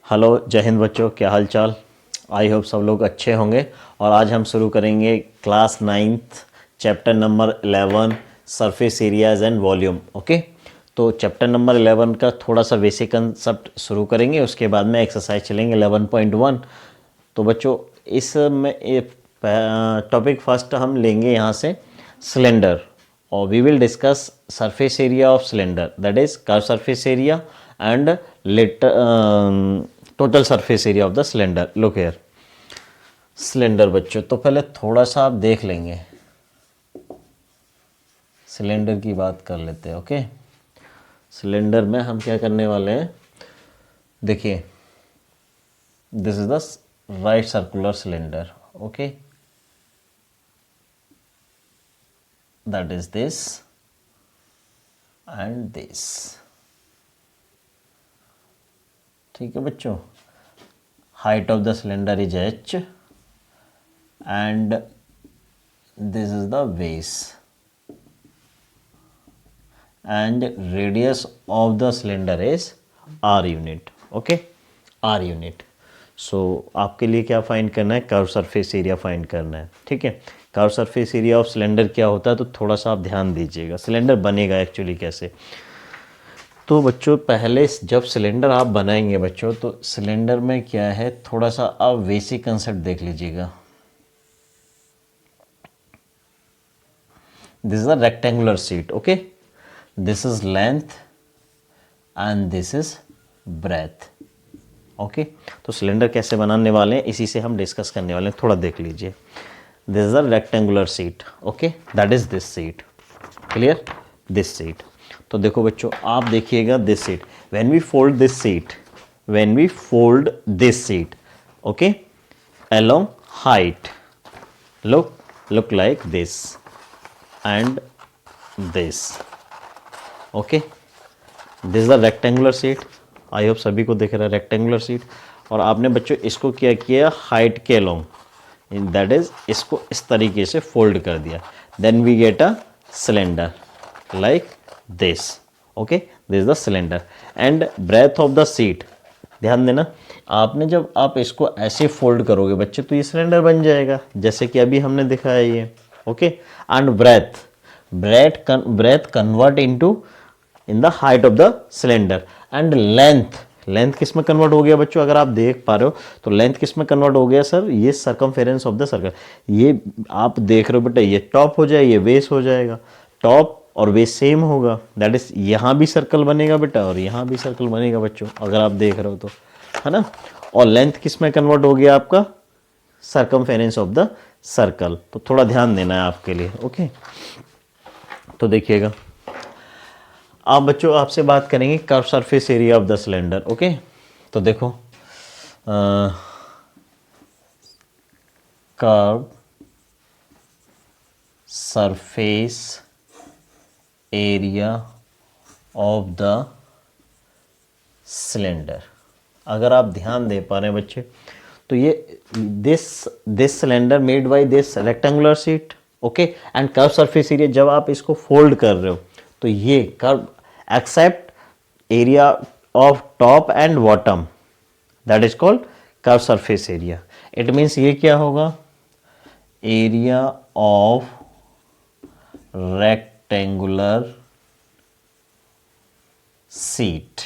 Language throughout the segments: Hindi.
हेलो जय हिंद बच्चों, क्या हाल चाल। आई होप सब लोग अच्छे होंगे। और आज हम शुरू करेंगे class 9th chapter number 11 surface areas and volume. Okay, तो चैप्टर नंबर 11 का थोड़ा सा बेसिक कंसेप्ट शुरू करेंगे, उसके बाद में एक्सरसाइज चलेंगे 11.1। तो बच्चों इसमें टॉपिक फर्स्ट हम लेंगे यहाँ से सिलेंडर, और we will discuss surface area of cylinder, that is curve surface area and total surface area of the cylinder. Look here, cylinder बच्चों, तो पहले थोड़ा सा आप देख लेंगे, सिलेंडर की बात कर लेते हैं। ओके, सिलेंडर में हम क्या करने वाले हैं, देखिए this is the right circular cylinder. Okay, that is this and this. ठीक है बच्चों, height of the cylinder is h and this is the base and radius of the cylinder is r unit. okay, r unit. so आपके लिए क्या फाइंड करना है, कर्व सरफेस एरिया फाइंड करना है। ठीक है, curve surface area of cylinder क्या होता है, तो थोड़ा सा आप ध्यान दीजिएगा। सिलेंडर बनेगा एक्चुअली कैसे, तो बच्चों पहले जब सिलेंडर आप बनाएंगे बच्चों, तो सिलेंडर में क्या है, थोड़ा सा आप बेसिक कंसेप्ट देख लीजिएगा। This is a rectangular sheet. Okay, this is length and this is breadth. Okay, तो सिलेंडर कैसे बनाने वाले हैं इसी से हम डिस्कस करने वाले हैं, थोड़ा देख लीजिए। This is a rectangular sheet. Okay, that is this sheet. Clear, this sheet. तो देखो बच्चों, आप देखिएगा this seat, when we fold this seat, when we fold this seat, okay, along height, look like this and this. okay, this is the rectangular sheet. I hope सभी को दिख रहा है रेक्टेंगुलर सीट। और आपने बच्चों इसको क्या किया, हाइट के अलोंग, दैट इज इसको इस तरीके से फोल्ड कर दिया, then we get a cylinder like this. okay, this is the cylinder and breadth of the sheet. ध्यान देना, आपने जब आप इसको ऐसे फोल्ड करोगे बच्चे, तो ये सिलेंडर बन जाएगा जैसे कि अभी हमने दिखाया ये। Okay, and breadth convert into in the height of the cylinder and length किस में कन्वर्ट हो गया बच्चों, अगर आप देख पा रहे हो तो लेंथ किस में कन्वर्ट हो गया सर, ये सरकमफेरेंस ऑफ द सर्कल। ये आप देख रहे हो बेटा, ये टॉप हो जाए, ये बेस हो जाएगा, टॉप और बेस सेम होगा, दैट इज यहाँ भी सर्कल बनेगा बेटा और यहाँ भी सर्कल बनेगा बच्चों, अगर आप देख रहे हो तो, है ना। और लेंथ किस में कन्वर्ट हो गया आपका, सरकमफेरेंस ऑफ द सर्कल। तो थोड़ा ध्यान देना है आपके लिए। ओके, तो देखिएगा, आप बच्चों आपसे बात करेंगे curve surface area of the cylinder. Okay, तो देखो curve surface area of the cylinder, अगर आप ध्यान दे पा रहे हैं बच्चे, तो ये this cylinder made by this rectangular sheet. Okay, and curve surface area, जब आप इसको फोल्ड कर रहे हो तो ये curve except area of top and bottom, that is called curve surface area. It means ये क्या होगा, area of rectangular seat.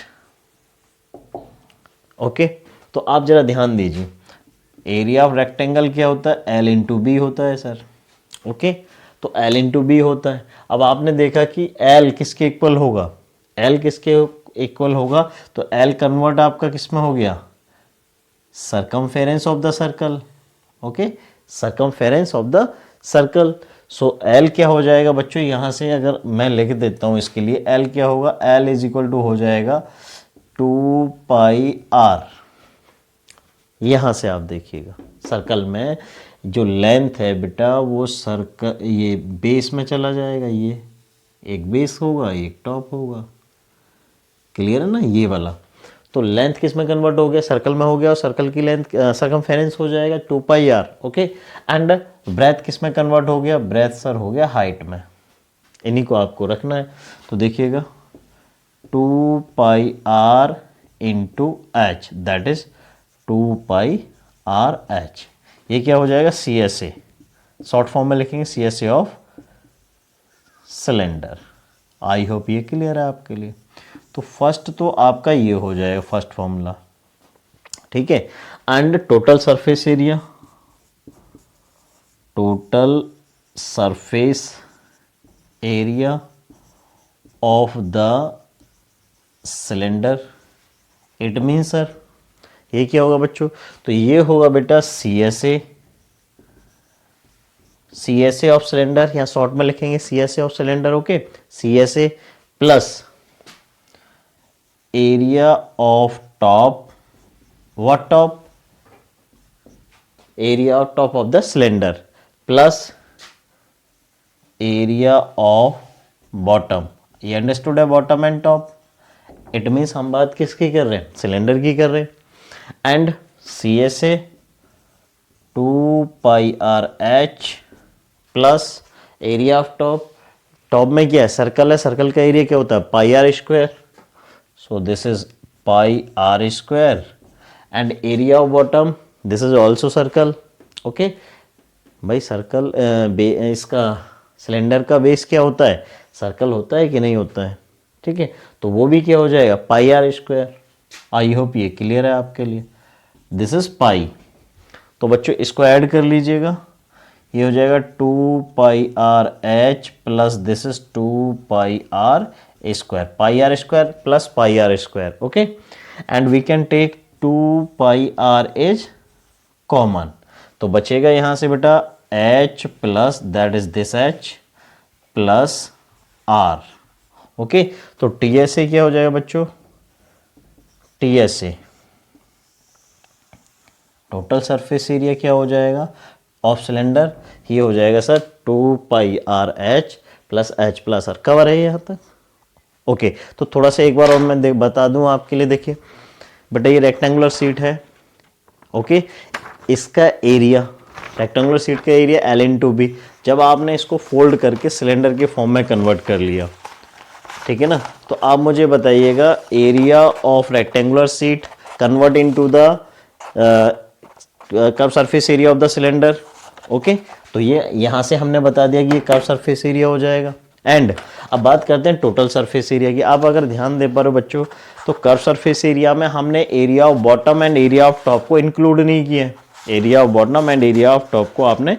Okay, तो आप जरा ध्यान दीजिए, एरिया ऑफ रेक्टेंगल क्या होता है, एल इंटू बी होता है सर। ओके, तो एल इंटू बी होता है। अब आपने देखा कि एल किसके इक्वल होगा, एल किसके इक्वल होगा, तो एल कन्वर्ट आपका किस में हो गया, circumference of the circle. Okay, circumference of the circle. So L क्या हो जाएगा बच्चों, यहाँ से अगर मैं लिख देता हूँ इसके लिए, एल क्या होगा, एल इज इक्वल टू हो जाएगा 2 पाई आर। यहाँ से आप देखिएगा सर्कल में जो लेंथ है बेटा, वो सर्कल ये बेस में चला जाएगा, ये एक बेस होगा, एक टॉप होगा। क्लियर है ना ये वाला। तो लेंथ किस में कन्वर्ट हो गया, सर्कल में हो गया, और सर्कल की लेंथ सरकमफेरेंस हो जाएगा 2 pi are. Okay, and breath किस में कन्वर्ट हो गया, ब्रेथ सर हो गया हाइट में। इन्हीं को आपको रखना है। तो देखिएगा 2 pi are into h, that is 2πr/h। ये क्या हो जाएगा, C S A, short form में लिखेंगे C S A of cylinder. I hope ये क्लियर है आपके लिए। तो फर्स्ट तो आपका ये हो जाएगा फर्स्ट फॉर्मूला, ठीक है। And total surface area, total surface area of the cylinder, it mean sir ये क्या होगा बच्चों, तो ये होगा बेटा C S A, C S A of cylinder, या शॉर्ट में लिखेंगे C S A of cylinder, okay. C S A plus area of top, what top, area of top of the cylinder plus area of bottom. ये अंडरस्टूड है, bottom and top. It means हम बात किसकी कर रहे हैं, सिलेंडर की कर रहे हैं। And C S A 2πr/h plus area of top, top में क्या है, सर्कल है, सर्कल का एरिया क्या होता है, πr²। So this is πr²। And area of bottom, this is also circle, okay. भाई सर्कल इसका सिलेंडर का बेस क्या होता है, सर्कल होता है कि नहीं होता है, ठीक है। तो वो भी क्या हो जाएगा, πr²। आई होप ये क्लियर है आपके लिए। दिस इज पाई, तो बच्चों इसको ऐड कर लीजिएगा, ये हो जाएगा 2πr/h plus this is 2πr², πr² plus πr², okay. And we can take 2πr is common, तो बचेगा यहां से बेटा h plus that is this h plus r, okay. तो TSA क्या हो जाएगा बच्चों, TSA टोटल सरफेस एरिया क्या हो जाएगा ऑफ सिलेंडर, ये हो जाएगा sir 2πr/h plus h plus r। Cover है यहाँ तक, ओके। तो थोड़ा सा एक बार और मैं बता दूं आपके लिए, देखिए बेटा ये रेक्टेंगुलर सीट है, ओके। इसका एरिया, रेक्टेंगुलर सीट का एरिया L/B, जब आपने इसको फोल्ड करके सिलेंडर के फॉर्म में कन्वर्ट कर लिया, ठीक है ना, तो आप मुझे बताइएगा area of rectangular seat convert into the curve surface area of the cylinder, okay. तो ये यहां से हमने बता दिया कि ये कर्व सरफेस एरिया हो जाएगा। एंड अब बात करते हैं टोटल सरफेस एरिया की। आप अगर ध्यान दे पा रहे हो बच्चों, तो कर्व सरफेस एरिया में हमने area of bottom and area of top को इंक्लूड नहीं किया है, area of bottom and area of top को आपने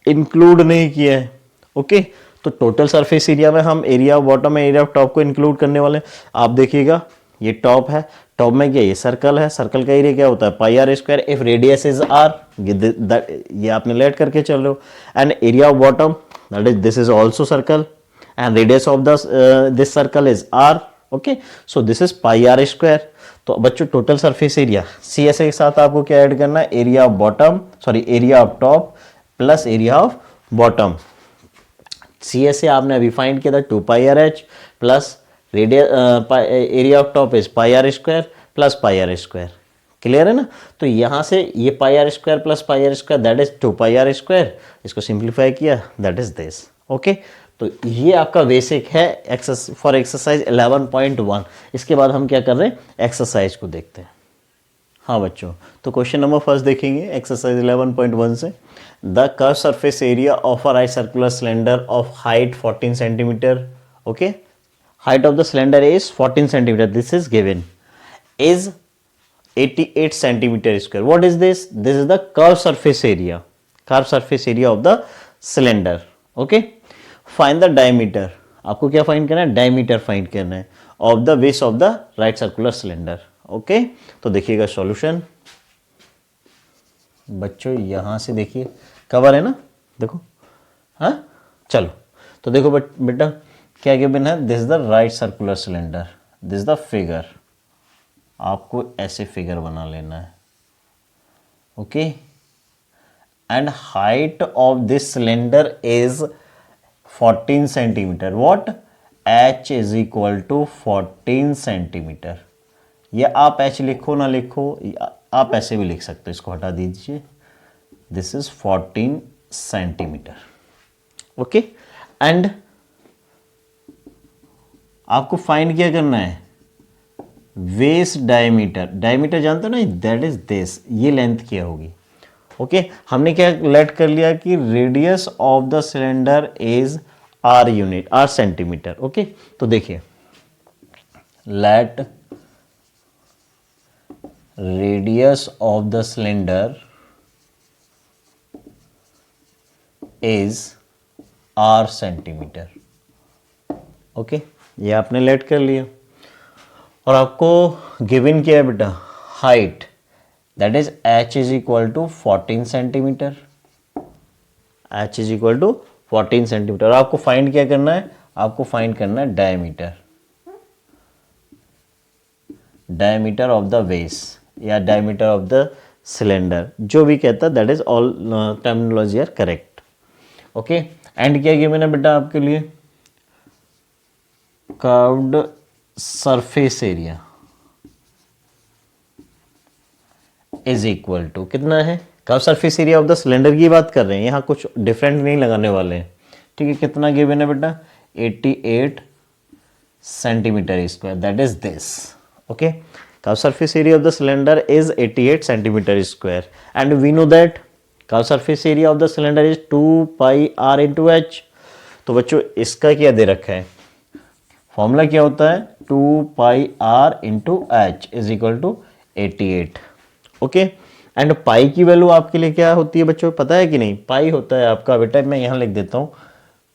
इंक्लूड नहीं किया है, ओके। तो टोटल सरफेस एरिया में हम area of bottom and area of top को इंक्लूड करने वाले। आप देखिएगा ये टॉप है, टॉप में क्या, ये सर्कल है, सर्कल का एरिया क्या होता है πr², if radius is r, ये आपने लेट करके चल रहे हो। And area of bottom that is this is also circle and radius of this circle is r, okay. So this is πr²। तो बच्चों total surface area C S A के साथ आपको क्या ऐड करना है, area of bottom, sorry area of top plus area of bottom. C S A आपने अभी फाइंड किया था 2πr/h plus radius area of top is πr² plus πr², clear है ना। तो यहां से ये πr² plus πr² that is 2πr², इसको सिंप्लीफाई किया दैट इज दिस, ओके। तो ये आपका बेसिक है फॉर एक्सरसाइज 11.1। इसके बाद हम क्या कर रहे हैं, एक्सरसाइज को देखते हैं। हाँ बच्चों, तो क्वेश्चन नंबर फर्स्ट देखेंगे एक्सरसाइज 11.1 से। The curve surface area of a right circular cylinder of height 14 centimetre, okay. Height of the cylinder is 14 centimeter. This is given. Is 88 centimeter square. What is this? This is the curved surface area. Curved surface area of the cylinder. Okay. Find the diameter. आपको क्या फाइंड करना है, डायमीटर फाइंड करना है of the base of the right circular cylinder, okay. तो देखिएगा सॉल्यूशन बच्चों, यहां से देखिए कवर है ना, देखो, हाँ चलो। तो देखो बेटा क्या गिवन है, this is the right circular cylinder, this is the figure, आपको ऐसे फिगर बना लेना है, okay. And height of this cylinder is 14 centimetre, what, h is equal to 14 centimetre. ये आप h लिखो ना लिखो, आप ऐसे भी लिख सकते हो, इसको हटा दीजिए, this is 14 centimetre, okay. And आपको फाइंड क्या करना है, वेस डायमीटर, डायमीटर जानते हो ना, दैट इज दिस, ये लेंथ क्या होगी। ओके हमने क्या लेट कर लिया कि radius of the cylinder is R unit, R centimetre. Okay तो देखिए let radius of the cylinder is R centimetre. Okay ये आपने लेट कर लिया और आपको गिवन क्या है बेटा, height, that is h is equal to 14 centimetre, h is equal to 14 centimetre. आपको फाइंड क्या करना है, आपको फाइंड करना है डायमीटर, डायमीटर ऑफ द वेस या डायमीटर ऑफ द सिलेंडर, जो भी कहता है that is all terminology are correct. Okay and क्या गिवन है बेटा आपके लिए, curved surface area is equal to कितना है, curve surface area of the cylinder की बात कर रहे हैं, यहाँ कुछ डिफरेंट नहीं लगाने वाले हैं। ठीक है कितना गिवन है बेटा, 88 centimetre square, that is this. Okay curve surface area of the cylinder is 88 centimetre square and we know that curve surface area of the cylinder is 2 pi are into H. तो बच्चों इसका क्या दे रखा है, फॉर्मूला क्या होता है, 2 pi are into H is equal to 88। Okay and pi की वैल्यू आपके लिए क्या होती है बच्चों, पता है कि नहीं, पाई होता है आपका बेटा, मैं यहां लिख देता हूं,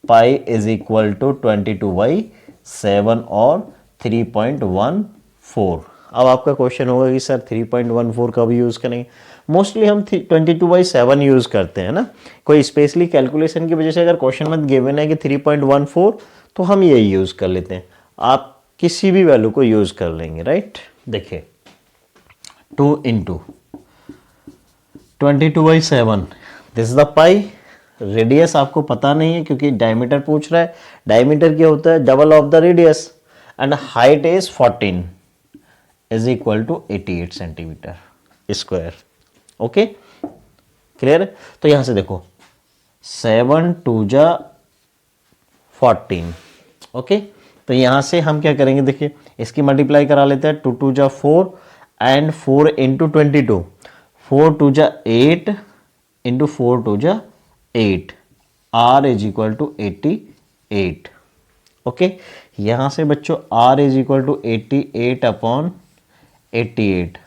पाई इज इक्वल टू 22/7 और 3.14। अब आपका क्वेश्चन होगा कि सर 3.14 कब यूज करेंगे, मोस्टली हम 22/7 यूज करते हैं ना, कोई स्पेशली कैलकुलेशन की वजह से अगर क्वेश्चन में गिवन है कि 3.14 तो हम यही यूज कर लेते हैं, आप किसी भी वैल्यू को यूज कर लेंगे राइट। देखिए 2 into 22/7 this is the pi, radius आपको पता नहीं है क्योंकि डायमीटर पूछ रहा है, डायमीटर क्या होता है, double of the radius and height is 14 is equal to 88 centimetre square. Okay clear, तो यहां से देखो 7 2 जा 14। ओके तो यहां से हम क्या करेंगे, देखिए इसकी मल्टीप्लाई करा लेते हैं, 2 2 जा 4 एंड 4 इंटू 22, 4 2 जा 8 इंटू 4 2 जा 8, r is equal to 88। Okay यहां से बच्चों r is equal to 88 upon 88,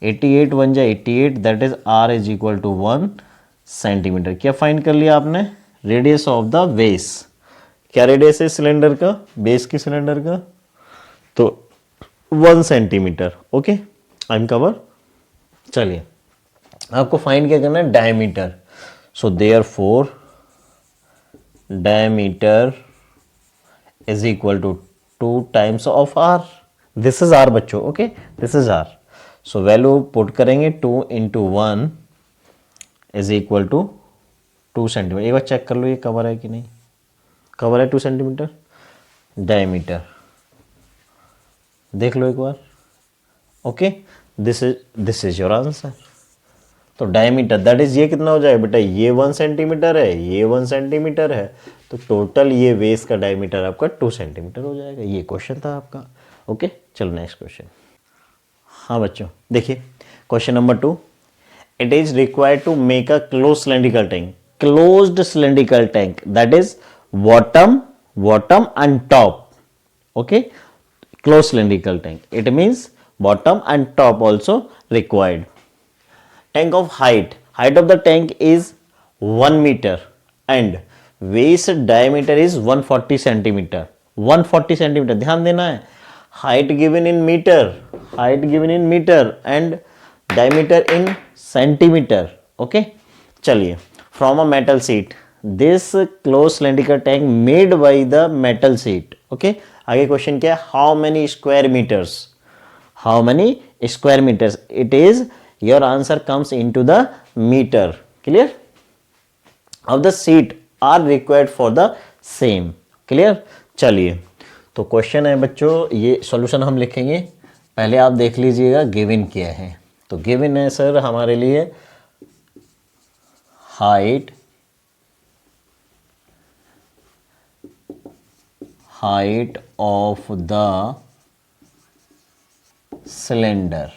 88 1 जा 88, that is r is equal to 1 centimetre. क्या फाइंड कर लिया आपने, रेडियस ऑफ द बेस, क्या रेडियस है सिलेंडर का, बेस की सिलेंडर का, तो 1 centimetre. Okay I am cover. चलिए आपको फाइंड क्या करना है, diameter, so therefore diameter is equal to 2 times of r, this is r बच्चों। Okay this is r, so value put करेंगे 2 into 1 is equal to 2 centimetre. एक बार चेक कर लो ये कवर है कि नहीं, कवर है 2 सेंटीमीटर। डायमीटर देख लो एक बार। Okay this is your answer. तो डायमीटर दैट इज ये कितना हो जाएगा बेटा, ये 1 सेंटीमीटर है, ये 1 सेंटीमीटर है, तो टोटल ये वेस का डायमीटर आपका 2 सेंटीमीटर हो जाएगा। ये क्वेश्चन था आपका। ओके चलो नेक्स्ट क्वेश्चन। हाँ बच्चों देखिए question number 2, it is required to make a close cylindrical tank, closed cylindrical tank, that is bottom and top. Okay closed cylindrical tank, it means bottom and top also required. Tank of height of the tank is 1 meter and waist diameter is 140 centimeter, 140 centimeter, ध्यान देना है, height given in meter and diameter in centimeter. Okay चलिए, from a metal sheet, this closed cylindrical tank made by the metal sheet. Okay आगे क्वेश्चन क्या है, how many square meters, it is, your answer comes into the meter, clear, of the sheet are required for the same, clear। चलिए तो क्वेश्चन है बच्चों, ये सॉल्यूशन हम लिखेंगे, पहले आप देख लीजिएगा गिवन क्या है। तो गिवन है सर हमारे लिए height of the cylinder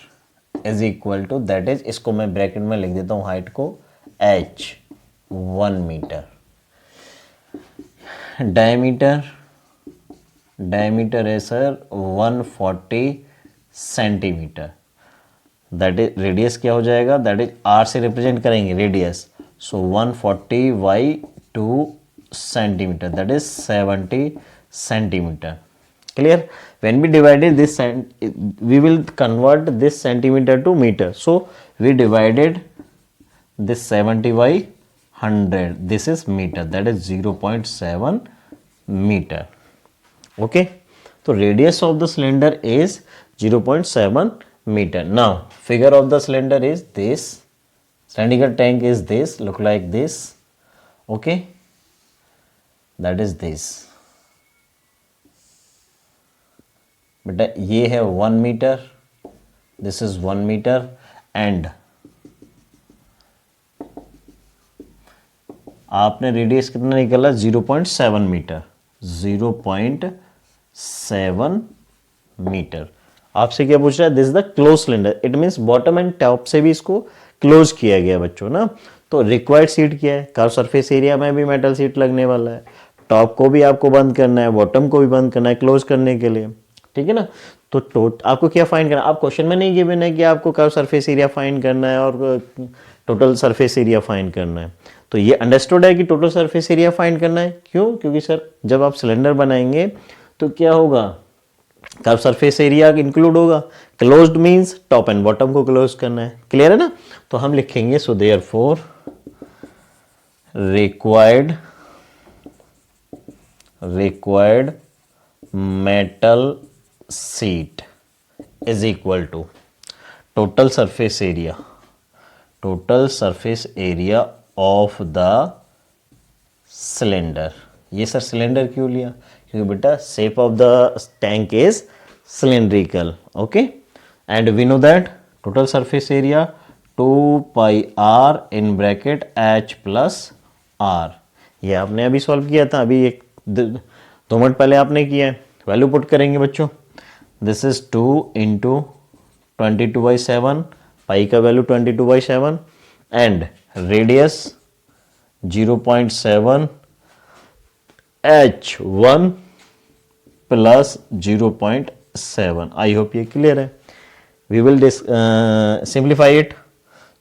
is equal to, that is, इसको मैं ब्रैकेट में लिख देता हूं हाइट को h 1 मीटर, डायमीटर है sir 140 centimetre, that is radius क्या हो जाएगा, दैट इज r से रिप्रेजेंट करेंगे radius, so 140 by 2 centimetre, that is 70 centimetre. Clear? When we divided this, we will convert this centimeter to meter. So we divided this 70 by 100. This is meter. That is 0.7 meter. Okay. So radius of the cylinder is 0.7 meter. Now figure of the cylinder is this. Cylindrical tank is this. Look like this. Okay. That is this. बेटा ये है 1 metre, this is 1 metre and आपने रेडियस कितना निकाला 0.7 मीटर, 0.7 मीटर. आपसे क्या पूछ रहा है, this is the close cylinder, it means bottom and top से भी इसको क्लोज किया गया बच्चों ना. तो रिक्वायर्ड सीट क्या है, कर्व सरफेस एरिया में भी मेटल सीट लगने वाला है, टॉप को भी आपको बंद करना है, बॉटम को भी बंद करना है क्लोज करने के लिए, ठीक है ना. तो आपको क्या फाइंड करना है, आप क्वेश्चन में नहीं गिवन है कि आपको कर्व सरफेस एरिया फाइंड करना है और टोटल सरफेस एरिया फाइंड करना है. तो ये अंडरस्टूड है कि टोटल सरफेस एरिया फाइंड करना है. क्यों? क्योंकि सर जब आप सिलेंडर बनाएंगे तो क्या होगा, कर्व सरफेस एरिया इंक्लूड होगा. Closed means top and bottom को क्लोज करना है. क्लियर है ना. तो हम लिखेंगे so therefore required metal seat is equal to total surface area of the cylinder. ये सर सिलेंडर क्यों लिया, क्योंकि बेटा shape of the tank is cylindrical. Okay, and we know that total surface area 2 pi r in bracket h plus r. ये आपने अभी सॉल्व किया था, अभी एक 2 मिनट पहले आपने किया है. वैल्यू पुट करेंगे बच्चों, दिस इज 2 इंटू 22/7, पाई का value 22/7 and radius 0.7 h1 plus 0.7. I hope ये क्लियर है. We will simplify it.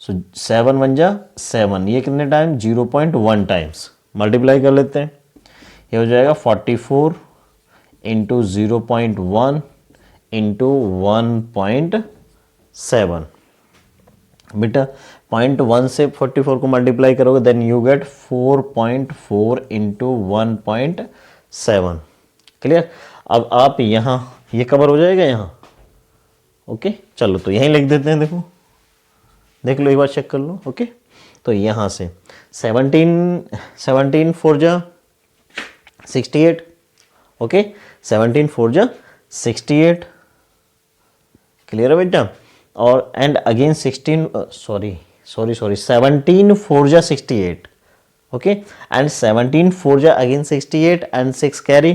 So 7 1 जा 7, ये कितने टाइम 0.1 टाइम्स मल्टीप्लाई कर लेते हैं. ये हो जाएगा 44 इंटू 0.1 इंटू 1.7. बेटा 0.1 से 44 को मल्टीप्लाई करोगे then you get 4.4 into 1.7. Clear. अब आप यहाँ ये कवर हो जाएगा यहाँ. ओके चलो तो यहीं लिख देते हैं. देखो देख लो एक बार चेक कर लो. ओके तो यहाँ से 17 4 जा 68. ओके 17 4 जा 68. क्लियर है बेटा. और एंड अगेन 17 4 जा 68. ओके एंड 17 4 जा अगेन 68 एंड 6 कैरी.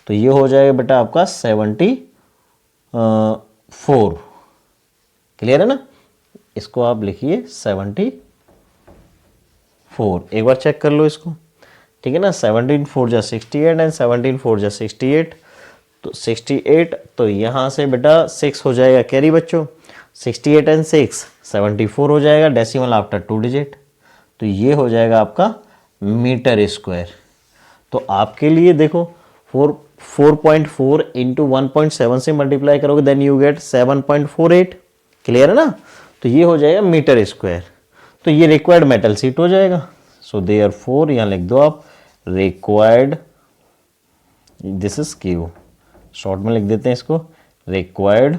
तो ये हो जाएगा बेटा आपका 74. क्लियर है ना. इसको आप लिखिए 74. एक बार चेक कर लो इसको. ठीक है ना. 17 4 जा 68 एंड 17 4 जा 68. तो 68 तो यहाँ से बेटा 6 हो जाएगा कैरी बच्चों. 68 एंड 6 74 हो जाएगा. Decimal after 2 digit. तो ये हो जाएगा आपका मीटर स्क्वायर. तो आपके लिए देखो 4.4 इंटू 1.7 से मल्टीप्लाई करोगे देन यू गेट 7.48. क्लियर है ना. तो ये हो जाएगा मीटर स्क्वायर. तो ये रिक्वायर्ड मेटल सीट हो जाएगा. सो देयरफॉर यहाँ लिख दो आप required, this is Q, short में लिख देते हैं इसको, रिक्वायर्ड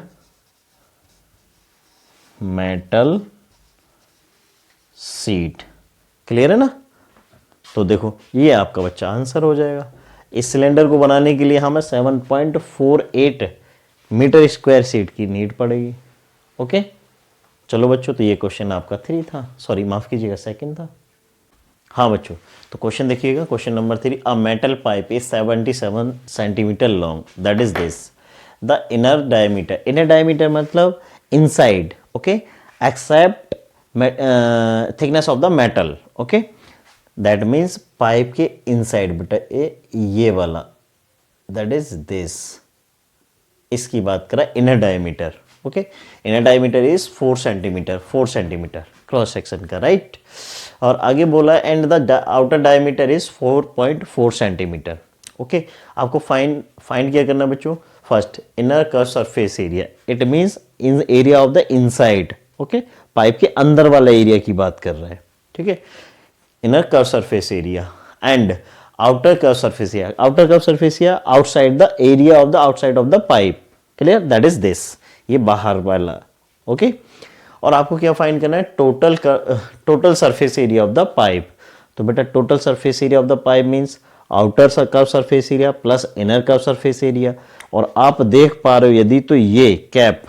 मेटल सीट. क्लियर है ना. तो देखो ये आपका बच्चा आंसर हो जाएगा. इस सिलेंडर को बनाने के लिए हमें 7.48 मीटर स्क्वायर सीट की नीड पड़ेगी. ओके चलो बच्चों तो ये क्वेश्चन आपका 3 था, सॉरी माफ कीजिएगा 2nd था. हाँ बच्चों तो क्वेश्चन देखिएगा. Question number 3, a metal pipe is 77 centimetre long, that is this. The inner diameter, inner diameter मतलब inside, okay, except thickness of the metal, okay, that means pipe के इनसाइड बेटा ये वाला, दैट इज दिस, इसकी बात करा inner diameter, okay, inner diameter is 4 centimetre, 4 centimetre cross section का, राइट। और आगे बोला and the outer diameter is 4.4 centimetre, okay. आपको फाइंड क्या करना बच्चों, first inner curve surface area, it means in area of the inside, okay, pipe के अंदर वाला एरिया की बात कर रहे हैं, ठीक है, inner curve surface area and outer curve surface area, outer curve surface area outside the area of the outside of the pipe, clear, that is this, ये बाहर वाला, ओके। और आपको क्या फाइंड करना है, total surface area of the pipe. तो बेटा total surface area of the pipe means outer curve surface area plus inner curve surface area. और आप देख पा रहे हो यदि, तो ये कैप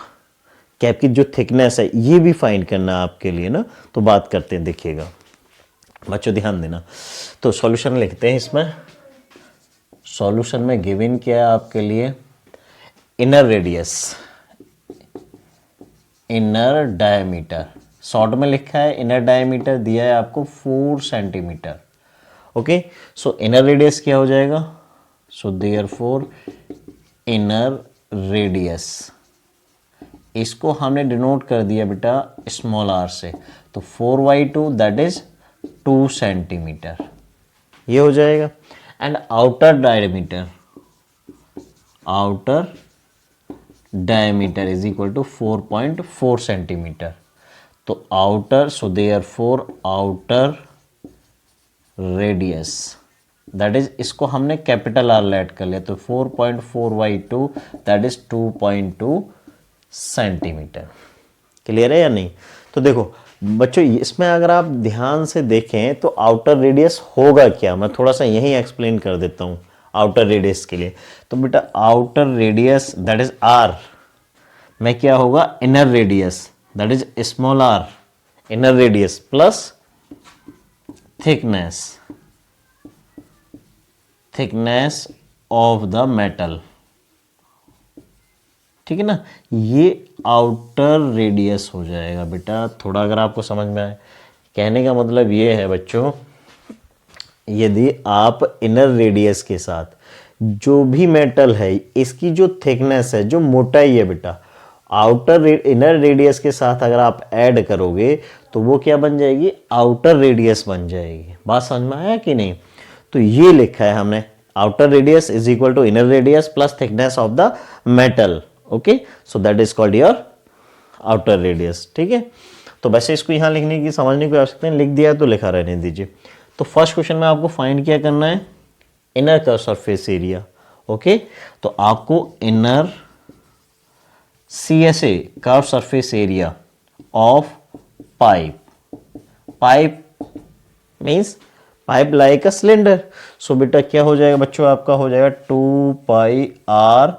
की जो थिकनेस है ये भी फाइंड करना है आपके लिए ना, तो बात करते हैं, देखिएगा बच्चों ध्यान देना। तो सॉल्यूशन लिखते हैं, इसमें सॉल्यूशन में गिवन क्या है आपके लिए, inner radius, inner diameter, short में लिखा है इनर डायमीटर दिया है आपको 4 सेंटीमीटर, ओके। सो इनर रेडियस क्या हो जाएगा, सो देयरफॉर इनर रेडियस, इसको हमने डिनोट कर दिया बेटा स्मॉल आर से, तो 4/2 दैट इज 2 सेंटीमीटर, ये हो जाएगा। And outer diameter, outer diameter is equal to 4.4 centimetre, तो outer, so therefore outer radius that is, इसको हमने कैपिटल आर लेट कर लिया, तो 4.4/2 दैट इज 2.2 सेंटीमीटर, क्लियर है या नहीं। तो देखो बच्चों इसमें अगर आप ध्यान से देखें तो आउटर रेडियस होगा क्या, मैं थोड़ा सा यही एक्सप्लेन कर देता हूं आउटर रेडियस के लिए। तो बेटा outer radius that is R में क्या होगा, inner radius that is small R, inner radius plus thickness of the metal, ठीक है ना, ये आउटर रेडियस हो जाएगा बेटा। थोड़ा अगर आपको समझ में आए, कहने का मतलब ये है बच्चों, यदि आप इनर रेडियस के साथ जो भी मेटल है इसकी जो थिकनेस है, जो मोटाई है बेटा, आउटर इनर रेडियस के साथ अगर आप ऐड करोगे तो वो क्या बन जाएगी, आउटर रेडियस बन जाएगी। बात समझ में आया कि नहीं। तो ये लिखा है हमने, outer radius is equal to inner radius plus thickness of the metal, okay, so that is called your outer radius, ठीक है। तो वैसे इसको यहाँ लिखने की समझने की आवश्यकता नहीं, लिख दिया तो लिखा रहने दीजिए। तो फर्स्ट क्वेश्चन में आपको फाइंड क्या करना है, inner curve surface area, okay. तो आपको inner CSA curve surface area of pipe, pipe means pipe like a cylinder, so बेटा क्या हो जाएगा बच्चों, आपका हो जाएगा 2πRh।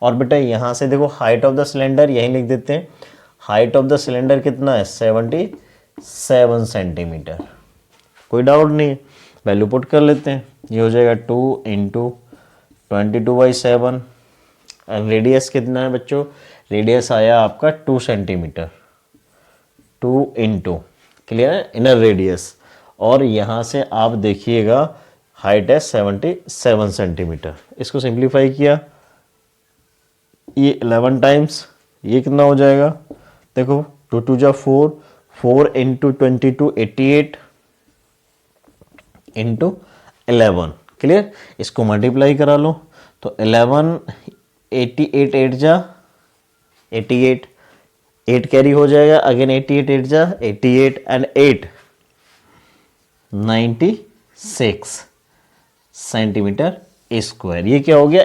और बेटा यहां से देखो हाइट ऑफ द सिलेंडर यही लिख देते हैं, हाइट ऑफ द सिलेंडर कितना है, 77 सेंटीमीटर, कोई डाउट नहीं है, वैल्यू पुट कर लेते हैं, ये हो जाएगा 2 × 22/7। एंड रेडियस कितना है बच्चों, रेडियस आया आपका 2 सेंटीमीटर, 2 × क्लियर है इनर रेडियस, और यहाँ से आप देखिएगा हाइट है 77 सेंटीमीटर। इसको सिंप्लीफाई किया, ये 11 टाइम्स, ये कितना हो जाएगा, देखो 2 × 2 = 4, 4 × 22 88 × 11, क्लियर। इसको मल्टीप्लाई करा लो, तो 11 88 8 जा 88, 8 कैरी हो जाएगा, अगेन 88 8 जा 88 एंड 8 96 सेंटीमीटर स्क्वायर। ये क्या हो गया,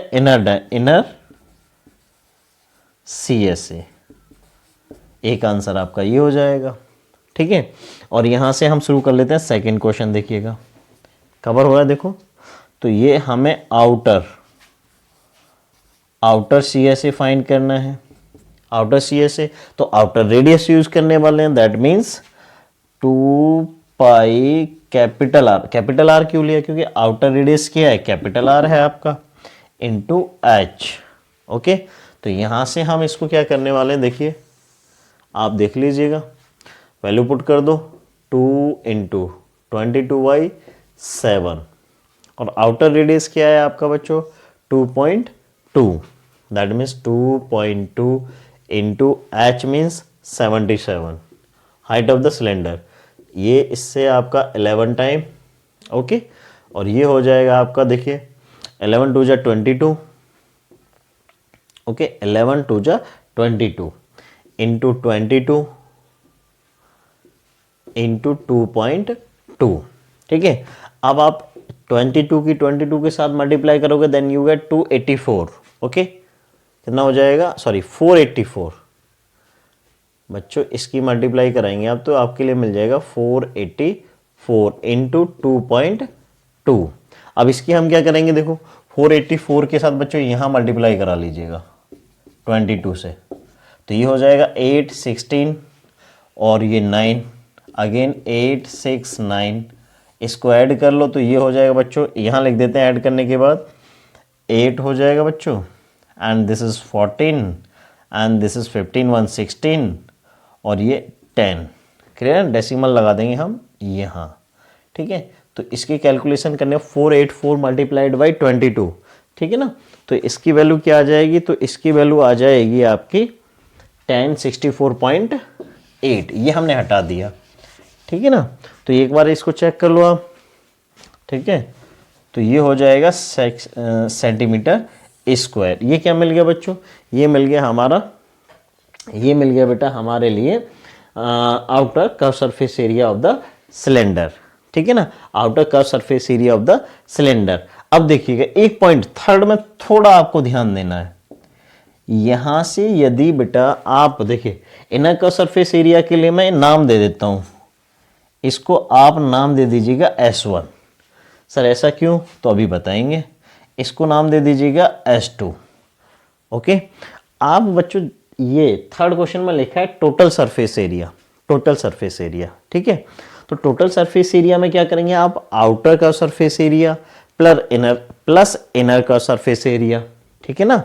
इनर CSA, एक आंसर आपका ये हो जाएगा, ठीक है। और यहां से हम शुरू कर लेते हैं सेकंड क्वेश्चन, देखिएगा कवर हो रहा है, देखो। तो ये हमें आउटर CSA फाइंड करना है, आउटर CSA, तो आउटर रेडियस यूज करने वाले हैं, that means 2π capital R, capital R क्यों लिया, क्योंकि आउटर रेडियस क्या है, कैपिटल R है आपका, इंटू H, ओके, तो यहाँ से हम इसको क्या करने वाले हैं, देखिए आप देख लीजिएगा, वैल्यू पुट कर दो 2 इंटू 22/7 और आउटर रेडियस क्या है आपका बच्चों 2.2, that means 2.2 into H means 77 height of the cylinder, ये इससे आपका 11 टाइम। ओके, और ये हो जाएगा आपका देखिए 11 2 जा 22, ओके 11 2 जा 22 इंटू 22 इंटू 2.2, ठीक है। अब आप 22 की 22 के साथ मल्टीप्लाई करोगे देन यू गेट 284, ओके कितना हो जाएगा, सॉरी 484 बच्चों, इसकी मल्टीप्लाई कराएंगे आप तो आपके लिए मिल जाएगा 484 इंटू 2.2। अब इसकी हम क्या करेंगे, देखो 484 के साथ बच्चों यहाँ मल्टीप्लाई करा लीजिएगा 22 से, तो ये हो जाएगा 8 16 और ये 9 अगेन 8 6 9, इसको ऐड कर लो तो ये हो जाएगा बच्चों, यहाँ लिख देते हैं ऐड करने के बाद 8 हो जाएगा बच्चों and this is 14 and this is 15 1 16 और ये 10, क्लियर, डेसिमल लगा देंगे हम यहाँ, ठीक है। तो इसकी कैलकुलेशन करने 484 मल्टीप्लाइड बाई 22, ठीक है ना, तो इसकी वैल्यू क्या आ जाएगी, तो इसकी वैल्यू आ जाएगी आपकी 1064.8, ये हमने हटा दिया, ठीक है ना। तो एक बार इसको चेक कर लो आप, ठीक है, तो ये हो जाएगा सेंटीमीटर स्क्वायर। ये क्या मिल गया बच्चों, ये मिल गया हमारा, ये मिल गया बेटा हमारे लिए outer curve surface area of the cylinder, ठीक है ना, outer curve surface area of the cylinder. अब देखिएगा एक पॉइंट थर्ड में थोड़ा आपको ध्यान देना है, यहां से यदि बेटा आप देखिए इनर कर्व सरफेस एरिया के लिए मैं नाम दे देता हूं, इसको आप नाम दे दीजिएगा S1। सर ऐसा क्यों, तो अभी बताएंगे। इसको नाम दे दीजिएगा S2, ओके। आप बच्चों ये थर्ड क्वेश्चन में लिखा है total surface area, total surface area, ठीक है। तो टोटल सरफेस एरिया में क्या करेंगे आप, आउटर का सरफेस एरिया प्लस इनर का सरफेस एरिया, ठीक है ना,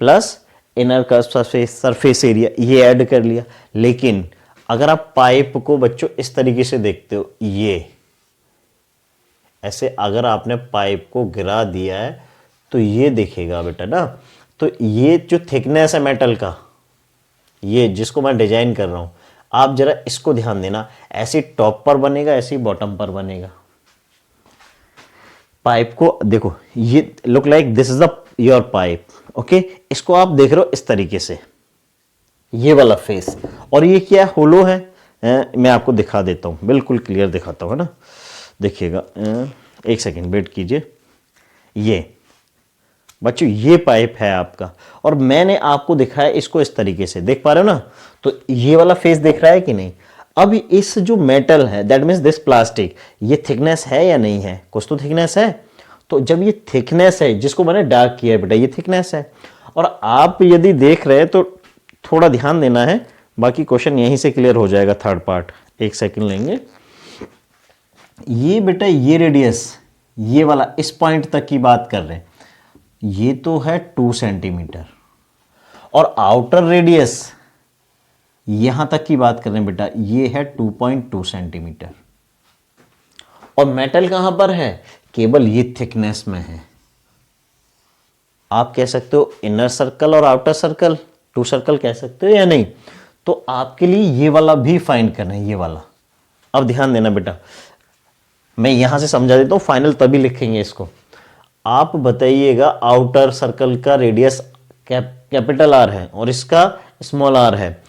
प्लस इनर का सरफेस एरिया, ये ऐड कर लिया। लेकिन अगर आप पाइप को बच्चों इस तरीके से देखते हो, ये ऐसे अगर आपने पाइप को गिरा दिया है तो ये दिखेगा बेटा ना, तो ये जो थिकनेस है मेटल का, ये जिसको मैं डिजाइन कर रहा हूं, आप जरा इसको ध्यान देना, ऐसी टॉप पर बनेगा ऐसी बॉटम पर बनेगा। पाइप को देखो, ये look like this is the your pipe, okay, इसको आप देख रहे हो इस तरीके से, ये वाला फेस, और ये क्या होलो है, मैं आपको दिखा देता हूं, बिल्कुल क्लियर दिखाता हूं, है ना, देखिएगा, एक सेकेंड वेट कीजिए। ये बच्चों ये पाइप है आपका, और मैंने आपको दिखाया इसको इस तरीके से, देख पा रहे हो ना, तो ये वाला फेस दिख रहा है कि नहीं। अब इस जो मेटल है दैट मीन्स दिस प्लास्टिक, ये थिकनेस है या नहीं है, कुछ तो थिकनेस है। तो जब ये थिकनेस है, जिसको मैंने डार्क किया है बेटा, ये थिकनेस है, और आप यदि देख रहे हैं तो थोड़ा ध्यान देना है, बाकी क्वेश्चन यहीं से क्लियर हो जाएगा थर्ड पार्ट। एक सेकंड लेंगे। ये बेटा ये रेडियस, ये वाला इस पॉइंट तक की बात कर रहे हैं, ये तो है 2 सेंटीमीटर, और आउटर रेडियस यहां तक की बात कर रहे हैं बेटा, ये है 2.2 सेंटीमीटर। और मेटल कहां पर है, केवल ये थिकनेस में है। आप कह सकते हो इनर सर्कल और आउटर सर्कल, 2 सर्कल कह सकते हो या नहीं। तो आपके लिए ये वाला भी फाइंड करना है, ये वाला। अब ध्यान देना बेटा, मैं यहां से समझा देता हूं, फाइनल तभी लिखेंगे इसको। आप बताइएगा आउटर सर्कल का रेडियस कैपिटल आर है और इसका स्मॉल आर है,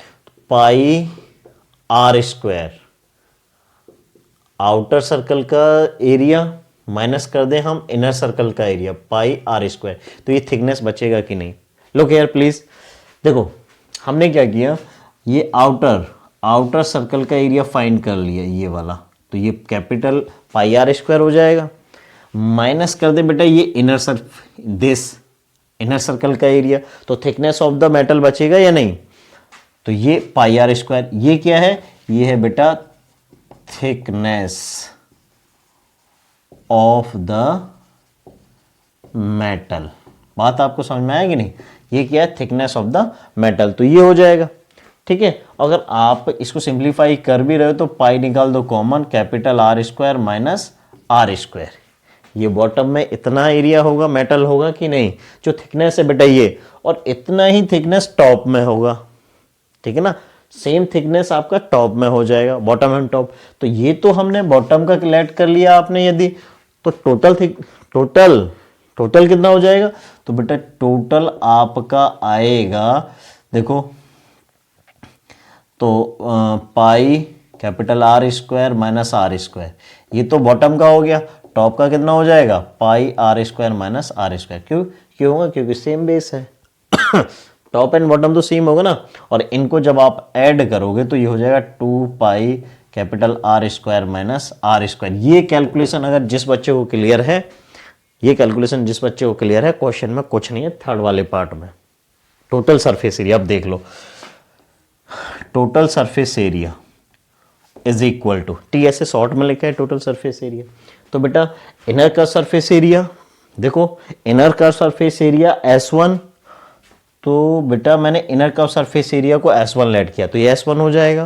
पाई आर स्क्वायर। आउटर सर्कल का एरिया माइनस कर दें हम इनर सर्कल का एरिया, पाई आर स्क्वायर, तो ये थिकनेस बचेगा कि नहीं। लुक हियर प्लीज, देखो हमने क्या किया, ये आउटर सर्कल का एरिया फाइंड कर लिया, ये वाला, तो ये कैपिटल पाई आर स्क्वायर हो जाएगा। माइनस कर दे बेटा ये इनर सर्कल का एरिया, तो थिकनेस ऑफ द मेटल बचेगा या नहीं। तो ये पाई आर स्क्वायर, ये क्या है, ये है बेटा थिकनेस ऑफ द मेटल। बात आपको समझ में आएगी नहीं, ये क्या है, थिकनेस ऑफ द मेटल, तो ये हो जाएगा। ठीक है, अगर आप इसको सिंप्लीफाई कर भी रहे हो तो पाई निकाल दो common, capital R square minus are square. ये बॉटम में इतना एरिया होगा, मेटल होगा कि नहीं, जो थिकनेस है बेटा ये, और इतना ही थिकनेस टॉप में होगा। ठीक है ना, सेम थिकनेस आपका टॉप में हो जाएगा, बॉटम एंड टॉप। तो ये तो हमने बॉटम का कैलकुलेट कर लिया आपने, यदि तो टोटल कितना हो जाएगा, तो बेटा टोटल आपका आएगा, देखो तो pi capital R square minus are square, ये तो बॉटम का हो गया। टॉप का कितना हो जाएगा, pi r square minus are square. क्यों होगा, क्योंकि सेम बेस है। टॉप एंड बॉटम तो सेम होगा ना, और इनको जब आप ऐड करोगे तो ये हो जाएगा 2 pi capital R square minus are square. ये कैलकुलेशन अगर जिस बच्चे को क्लियर है, ये कैलकुलेशन जिस बच्चे को क्लियर है, क्वेश्चन में कुछ नहीं है थर्ड वाले पार्ट में। टोटल सरफेस एरिया, अब देख लो, total surface area is equal to, T ऐसे शॉर्ट में लिखा है टोटल सरफेस एरिया। तो बेटा इनर का सरफेस एरिया, देखो इनर का सरफेस एरिया S1, तो बेटा मैंने इनर का सरफेस एरिया को S1 लेट किया, तो ये S1 हो जाएगा,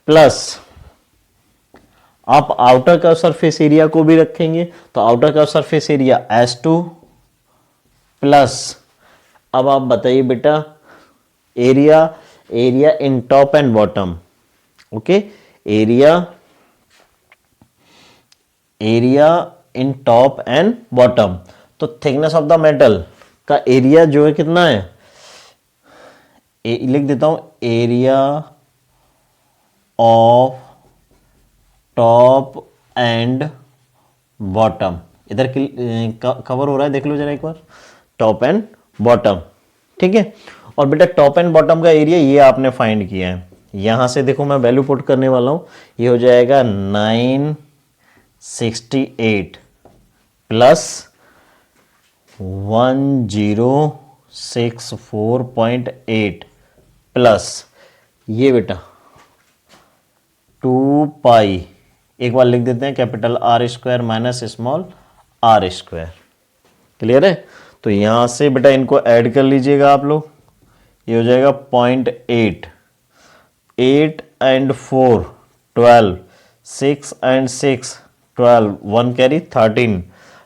प्लस आप आउटर का सरफेस एरिया को भी रखेंगे, तो आउटर का सरफेस एरिया S2 प्लस, अब आप बताइए बेटा area in top and bottom. Okay, area in top and bottom, तो थिकनेस ऑफ द मेटल का एरिया जो है कितना है, लिख देता हूं, area of top and bottom, इधर कवर हो रहा है, देख लो जरा एक बार, टॉप एंड बॉटम। ठीक है, और बेटा टॉप एंड बॉटम का एरिया ये आपने फाइंड किया है, यहां से देखो मैं वैल्यू पुट करने वाला हूं, ये हो जाएगा 968 प्लस 1064.8 प्लस ये बेटा 2 पाई, एक बार लिख देते हैं capital R square minus small R square. Clear है, तो यहां से बेटा इनको ऐड कर लीजिएगा आप लोग, ये हो जाएगा 0.8, 8 and 4 12, 6 and 6 12, 1 carry 13,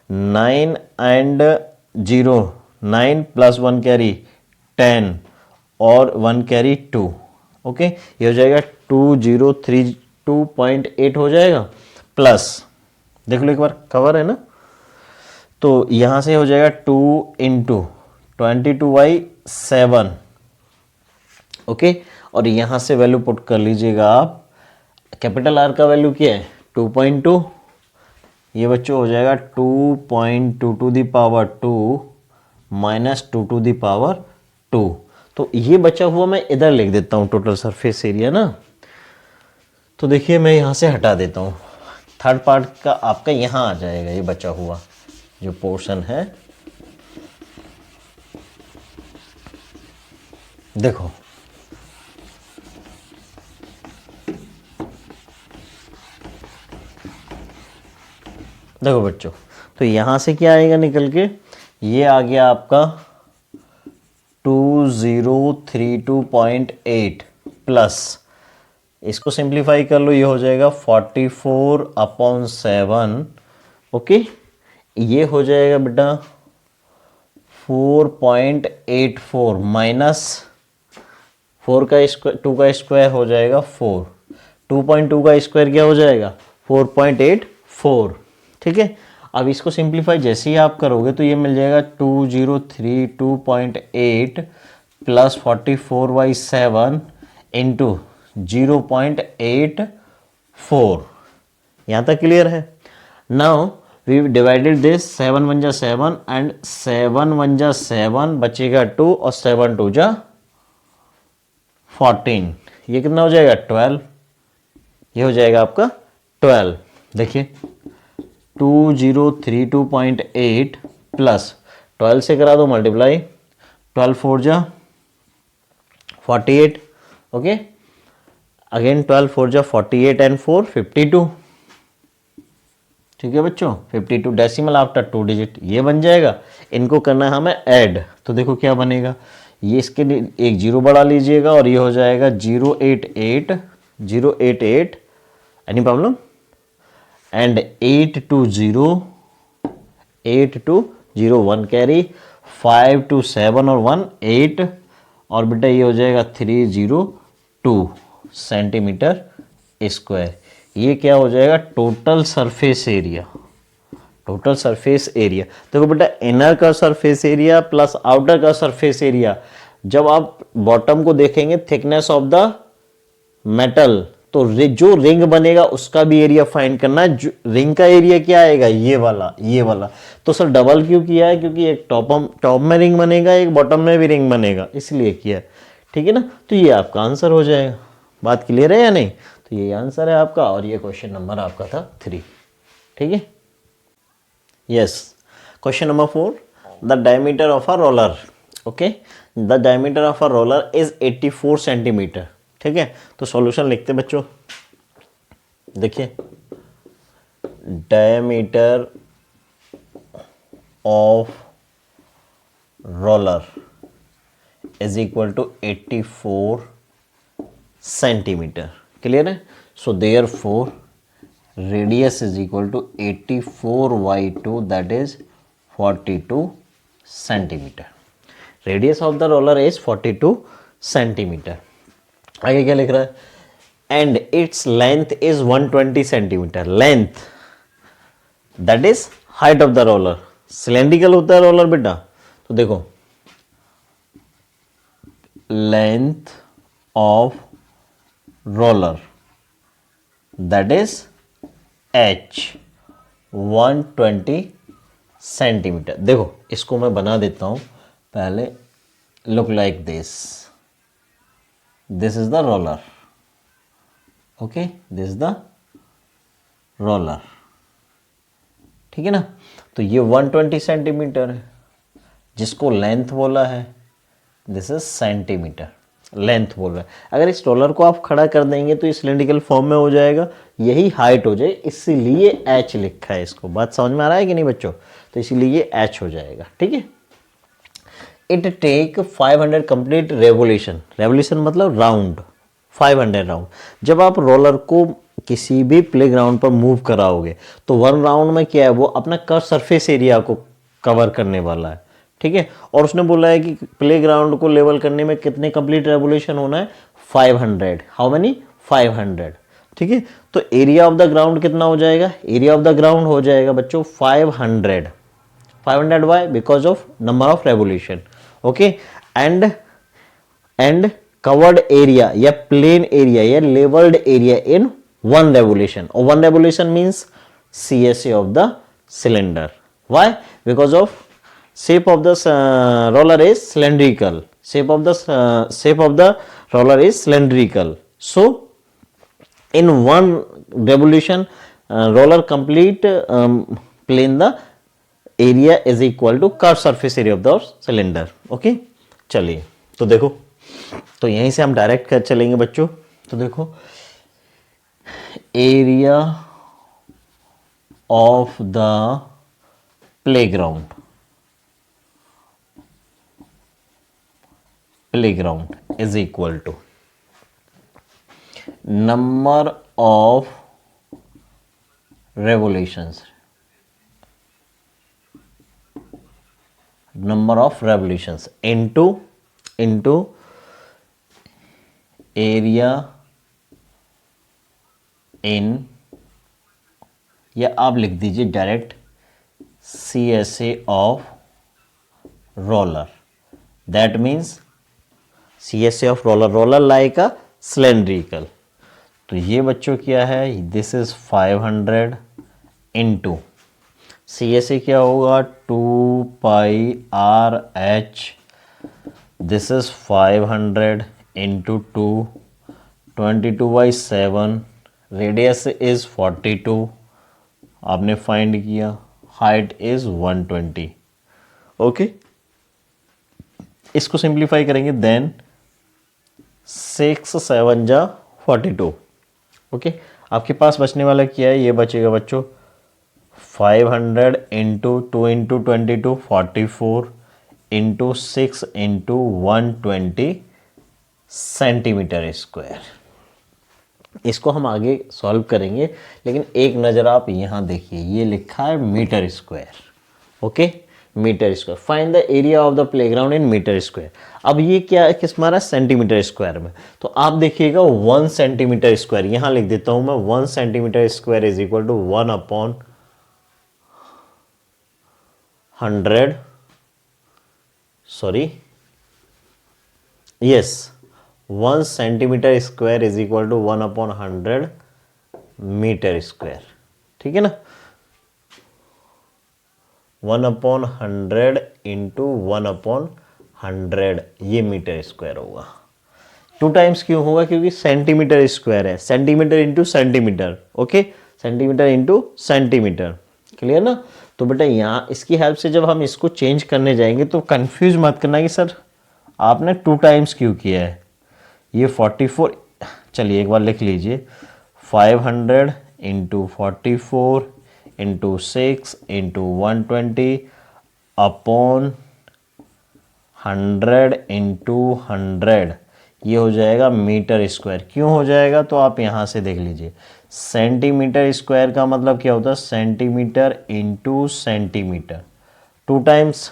9 and 0 9 plus 1 carry 10 और 1 कैरी 2। ओके, ये हो जाएगा 2032.8 हो जाएगा, प्लस देख लो एक बार कवर है ना, तो यहां से हो जाएगा 2 इंटू 22/7। ओके, और यहां से वैल्यू पुट कर लीजिएगा आप, कैपिटल आर का वैल्यू क्या है 2.2, ये बच्चों हो जाएगा 2.2 टू द पावर 2 माइनस 2 टू द पावर 2। तो ये बचा हुआ मैं इधर लिख देता हूं टोटल सरफेस एरिया ना, तो देखिए मैं यहां से हटा देता हूं, थर्ड पार्ट का आपका यहां आ जाएगा, ये बचा हुआ जो पोर्शन है। देखो देखो बच्चों, तो यहां से क्या आएगा निकल के, ये आ गया आपका 2032.8 प्लस, इसको सिंप्लीफाई कर लो, ये हो जाएगा 44/7। ओके, ये हो जाएगा बेटा 4.84 माइनस 4 का स्क्वायर, 2 का स्क्वायर हो जाएगा 4, 2.2 का स्क्वायर क्या हो जाएगा 4.84। ठीक है, अब इसको सिंप्लीफाई जैसे ही आप करोगे तो ये मिल जाएगा 2032.8 प्लस 44/7 इंटू 0.84। यहाँ तक क्लियर है। नाउ वी डिवाइडेड दिस, 7 1 जा 7 एंड 7 1 जा 7 बचेगा 2 और 7 2 जा 14, ये कितना हो जाएगा 12, ये हो जाएगा आपका 12। देखिए 2032.8 प्लस 12 से करा दो मल्टीप्लाई, 12 4 जा 48। ओके, अगेन 12 4 जा 48 एंड 4 52। ठीक है बच्चों, 52 डेसिमल आफ्टर 2 डिजिट, ये बन जाएगा। इनको करना है हमें ऐड, तो देखो क्या बनेगा, ये इसके लिए एक जीरो बढ़ा लीजिएगा और ये हो जाएगा 088 एनी प्रॉब्लम एंड 8201 कैरी 527 और 1 8 और बेटा ये हो जाएगा 302 सेंटीमीटर स्क्वायर। ये क्या हो जाएगा total surface area. Total surface area देखो बेटा इनर का सरफेस एरिया प्लस आउटर का सरफेस एरिया। जब आप बॉटम को देखेंगे थिकनेस ऑफ द मेटल तो जो रिंग बनेगा उसका भी एरिया फाइंड करना है। रिंग का एरिया क्या आएगा ये वाला। तो सर डबल क्यों किया है क्योंकि एक टॉप में रिंग बनेगा एक बॉटम में भी रिंग बनेगा इसलिए किया है। ठीक है ना। तो ये आपका आंसर हो जाएगा। बात क्लियर है या नहीं। तो ये आंसर है आपका और ये क्वेश्चन नंबर आपका था 3। ठीक है। Yes question number 4 the diameter of a roller. Okay the diameter of a roller is 84 centimetre. ठीक है। तो सॉल्यूशन लिखते बच्चों। देखिए diameter of roller is equal to 84 centimetre. Clear है। So therefore radius is equal to 84/2 that is 42 centimetre. Radius of the roller is 42 centimetre. आगे क्या लिख रहा है and its length is 120 centimetre. Length that is height of the roller. Cylindrical होता है रोलर बेटा। तो देखो length of roller that is h 120 centimetre. देखो इसको मैं बना देता हूं पहले। Look like this is the roller. Okay this is the roller. ठीक है ना। तो ये 120 सेंटीमीटर है जिसको लेंथ बोला है। दिस इज सेंटीमीटर लेंथ बोल रहा है। अगर इस रोलर को आप खड़ा कर देंगे तो इस सिलेंड्रिकल फॉर्म में हो जाएगा यही हाइट हो जाए इसीलिए h लिखा है इसको। बात समझ में आ रहा है कि नहीं बच्चों। तो इसीलिए h हो जाएगा। ठीक है। It take 500 complete revolution. Revolution मतलब राउंड 500 राउंड। जब आप रोलर को किसी भी प्लेग्राउंड पर मूव कराओगे तो 1 राउंड में क्या है वो अपना कर्व सरफेस एरिया को कवर करने वाला है। ठीक है। और उसने बोला है कि प्लेग्राउंड को लेवल करने में कितने कंप्लीट रेवोल्यूशन होना है 500। How many 500। ठीक है। तो एरिया ऑफ द ग्राउंड कितना हो जाएगा। एरिया ऑफ द ग्राउंड हो जाएगा बच्चों 500 why because of number of revolution. Okay and covered area या प्लेन एरिया या लेवल्ड एरिया इन 1 रेवोल्यूशन। और 1 revolution means CSA of the cylinder. Why because of shape of the roller is cylindrical. Shape of the roller is cylindrical. So in 1 revolution roller complete plane the area is equal to curved surface area of the cylinder. Okay चलिए तो देखो तो यहीं से हम डायरेक्ट कर चलेंगे बच्चों। तो देखो area of the playground is equal to number of revolutions into area in या आप लिख दीजिए direct CSA of roller. That means CSA of roller like a cylindrical. तो ये बच्चों क्या है दिस इज 500 इंटू CSA क्या होगा 2 पाई RH। This is 500 into 2 22/7। Radius is 42 आपने फाइंड किया। Height is 120। ओके इसको सिंप्लीफाई करेंगे देन 6 7 जा 42। ओके आपके पास बचने वाला क्या है ये बचेगा बच्चों 500 into 2 into 22 44 into 6 into 120 centimetre square. इसको हम आगे सॉल्व करेंगे, लेकिन एक नज़र आप यहाँ देखिए, ये लिखा है metre square. Okay, metre square. Find the area of the playground in metre square. अब ये क्या है, किस मारा, सेंटीमीटर स्क्वायर में। तो आप देखिएगा 1 सेंटीमीटर स्क्वायर, यहाँ लिख देता हूँ मैं, 1 centimetre square is equal to 1/100, sorry, yes, 1 centimetre square is equal to 1/100 metre square. ठीक है ना, 1/100 इंटू 1/100, ये मीटर स्क्वायर होगा। 2 टाइम्स क्यों होगा, क्योंकि सेंटीमीटर स्क्वायर है, centimetre into centimetre. Okay, centimetre into centimetre, clear ना। तो बेटा यहाँ इसकी हेल्प से जब हम इसको चेंज करने जाएंगे तो कंफ्यूज मत करना कि सर आपने 2 टाइम्स क्यों किया है। ये 44, चलिए एक बार लिख लीजिए, 500 into 44 into 6 into 120 upon 100 into 100, ये हो जाएगा मीटर स्क्वायर। क्यों हो जाएगा, तो आप यहाँ से देख लीजिए, सेंटीमीटर स्क्वायर का मतलब क्या होता है, सेंटीमीटर इंटू सेंटीमीटर, 2 टाइम्स।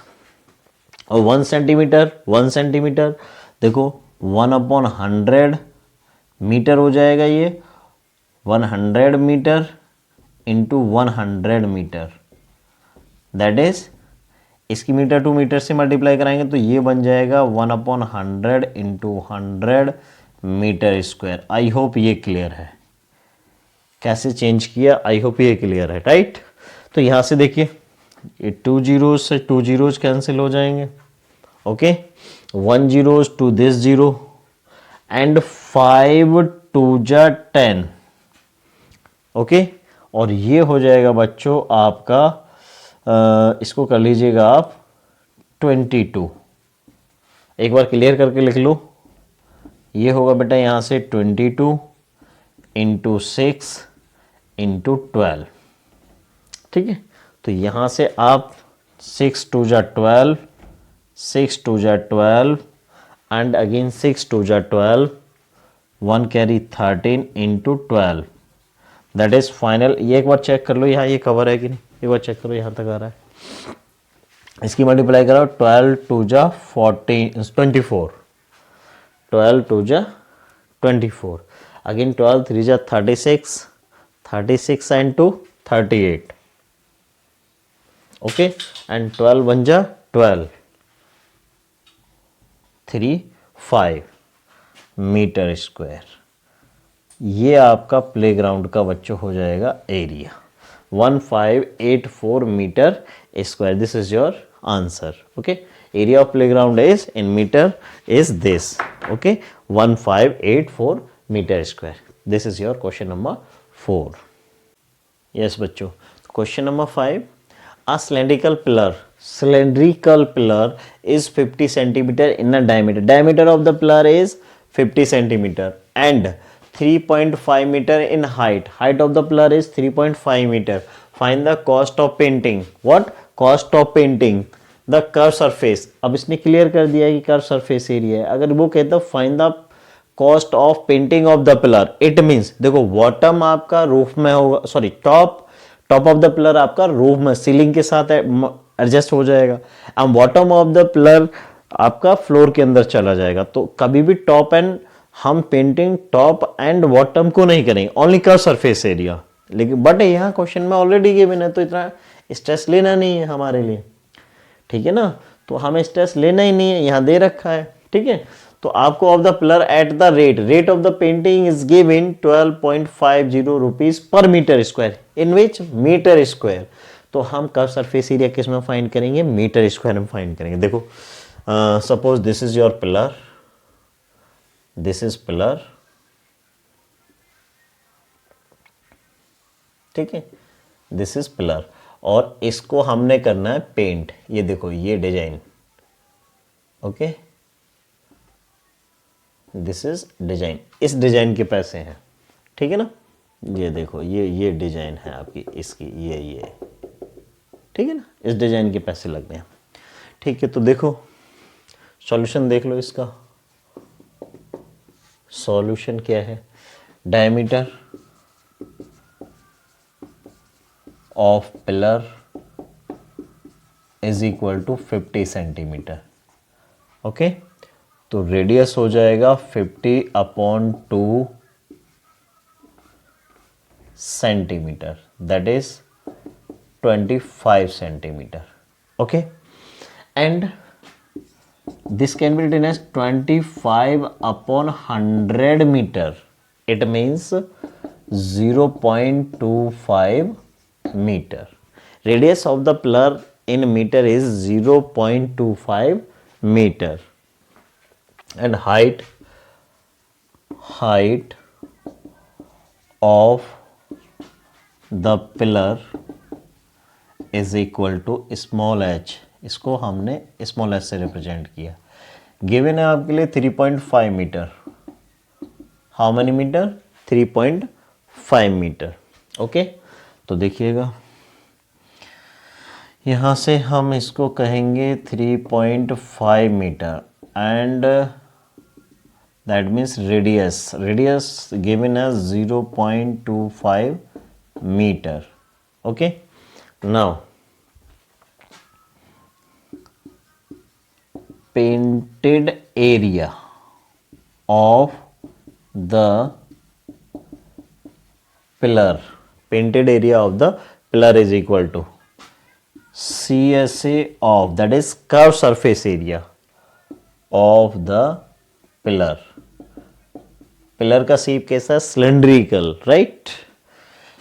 और 1 सेंटीमीटर, 1 सेंटीमीटर, देखो 1/100 मीटर हो जाएगा, ये 100 metre into 100 metre, that is, इसकी मीटर टू मीटर से मल्टीप्लाई कराएंगे तो ये बन जाएगा 1/100 into 100 metre square. I hope ये क्लियर है, कैसे चेंज किया, आई होप ये क्लियर है, राइट। तो यहाँ से देखिए, ये 2 zeros से 2 zeros कैंसिल हो जाएंगे। Okay, 1 zeros to this 0 and 5 2 जा 10। ओके, और ये हो जाएगा बच्चों आपका, इसको कर लीजिएगा आप 22। एक बार क्लियर करके लिख लो, ये होगा बेटा यहाँ से 22 इंटू 6 इंटू 12। ठीक है, तो यहाँ से आप 6 2 जा 12, 6 2 जा 12 एंड अगेन 6 2 जा 12, 1 carry 13 into 12, that is final. ये एक बार चेक कर लो यहाँ ये कवर है कि नहीं, एक बार चेक करो यहाँ तक आ रहा है। इसकी मल्टीप्लाई कराओ, 12 2 जा 24, 12 2 जा 24, अगेन 12 3 जा 36, 36 एंड 2 38। ओके, एंड 12 1 जा 12, 3 5 मीटर स्क्वायर। ये आपका प्लेग्राउंड का बच्चों हो जाएगा area, 1584 metre square. This is your answer. Okay, area of playground is in metre is this. Okay, 1584 metre square. This is your question number 4। Yes बच्चों, question number 5, a cylindrical pillar is 50 centimeter in a diameter. Diameter of the pillar is 50 centimeter and 3.5 meter in height. Height of the pillar is 3.5 meter. Find the cost of painting. What? Cost of painting the curved surface. अब इसने क्लियर कर दिया है कि कर्व सरफेस एरिया है। अगर वो कहता है find the cost of painting of the pillar, it means देखो बॉटम आपका रूफ में होगा, sorry top of the pillar आपका रूफ में सीलिंग के साथ एडजस्ट हो जाएगा, and bottom of the pillar आपका फ्लोर के अंदर चला जाएगा। तो कभी भी टॉप एंड, हम पेंटिंग टॉप एंड बॉटम को नहीं करेंगे, ओनली कर्व सरफेस एरिया। लेकिन बट यहाँ क्वेश्चन में ऑलरेडी गिवन है, तो इतना स्ट्रेस लेना नहीं है हमारे लिए, ठीक है ना। तो हमें स्ट्रेस लेना ही नहीं है, यहाँ दे रखा है, ठीक है। तो आपको of the pillar at the rate of the painting is given 12.50 rupees per metre square, in which metre square. तो हम कर्व सरफेस एरिया किस में फाइंड करेंगे, मीटर स्क्वायर में फाइंड करेंगे। देखो suppose this is your pillar, this is pillar, ठीक है, दिस इज पिलर, और इसको हमने करना है पेंट। ये देखो ये design, okay, this is design, इस डिजाइन के पैसे हैं, ठीक है ना। ये देखो ये डिजाइन है आपकी इसकी, ये ठीक है ना, इस डिजाइन के पैसे लगते हैं, ठीक है। तो देखो सॉल्यूशन देख लो इसका। सॉल्यूशन क्या है? Diameter of pillar is equal to 50 centimetre. Okay, तो रेडियस हो जाएगा 50/2 centimetre, that is 25 centimetre. Okay, and this can be written as 25/100 meter. It means 0.25 meter. Radius of the pillar in meter is 0.25 meter. And height of the pillar is equal to small h. इसको हमने स्मॉल h से रिप्रेजेंट किया। गिवन है आपके लिए 3.5 metre. How many metre? 3.5 metre. Okay, तो देखिएगा यहाँ से हम इसको कहेंगे 3.5 metre and that means radius given है 0.25 metre. Okay, now painted area of the pillar is equal to CSA of, that is curved surface area of the pillar का शेप कैसा है? Cylindrical, right.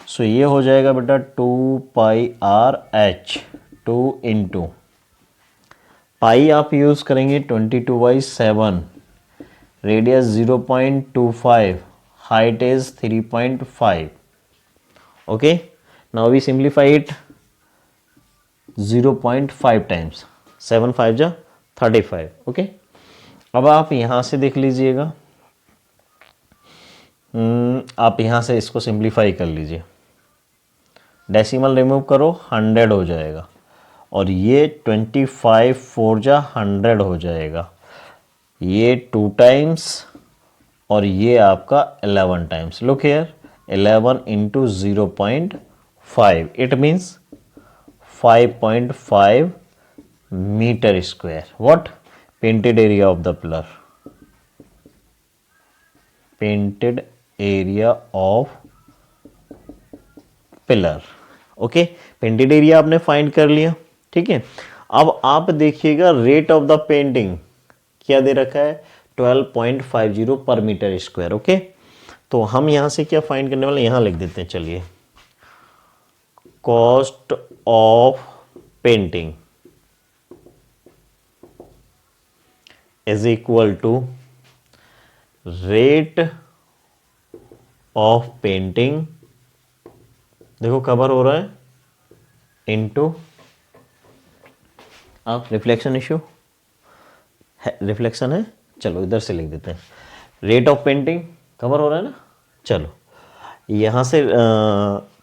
सो ये हो जाएगा बेटा 2πr/h 2 इंटू पाई आप यूज करेंगे 22/7, radius 0.25, height is 3.5। Okay, now we simplify it 0.5 times 7 5 जा 35। ओके, अब आप यहां से देख लीजिएगा, आप यहां से इसको सिंप्लीफाई कर लीजिए, डेसिमल रिमूव करो 100 हो जाएगा और ये 25 4 जा 100 हो जाएगा, ये 2 टाइम्स और ये आपका 11 times. Look here, 11 into 0.5, it means 5.5 metre square. What? Painted area of the pillar, painted area of pillar. Okay, painted area आपने फाइंड कर लिया, ठीक है। अब आप देखिएगा रेट ऑफ द पेंटिंग क्या दे रखा है? 12.50 पर मीटर स्क्वायर। ओके, तो हम यहां से क्या फाइंड करने वाले, यहां लिख देते हैं, चलिए, cost of painting is equal to rate of painting, देखो कवर हो रहा है, इनटू आप रिफ्लेक्शन इशू है, रिफ्लेक्शन है, चलो इधर से लिख देते हैं, रेट ऑफ पेंटिंग कवर हो रहा है ना। चलो यहाँ से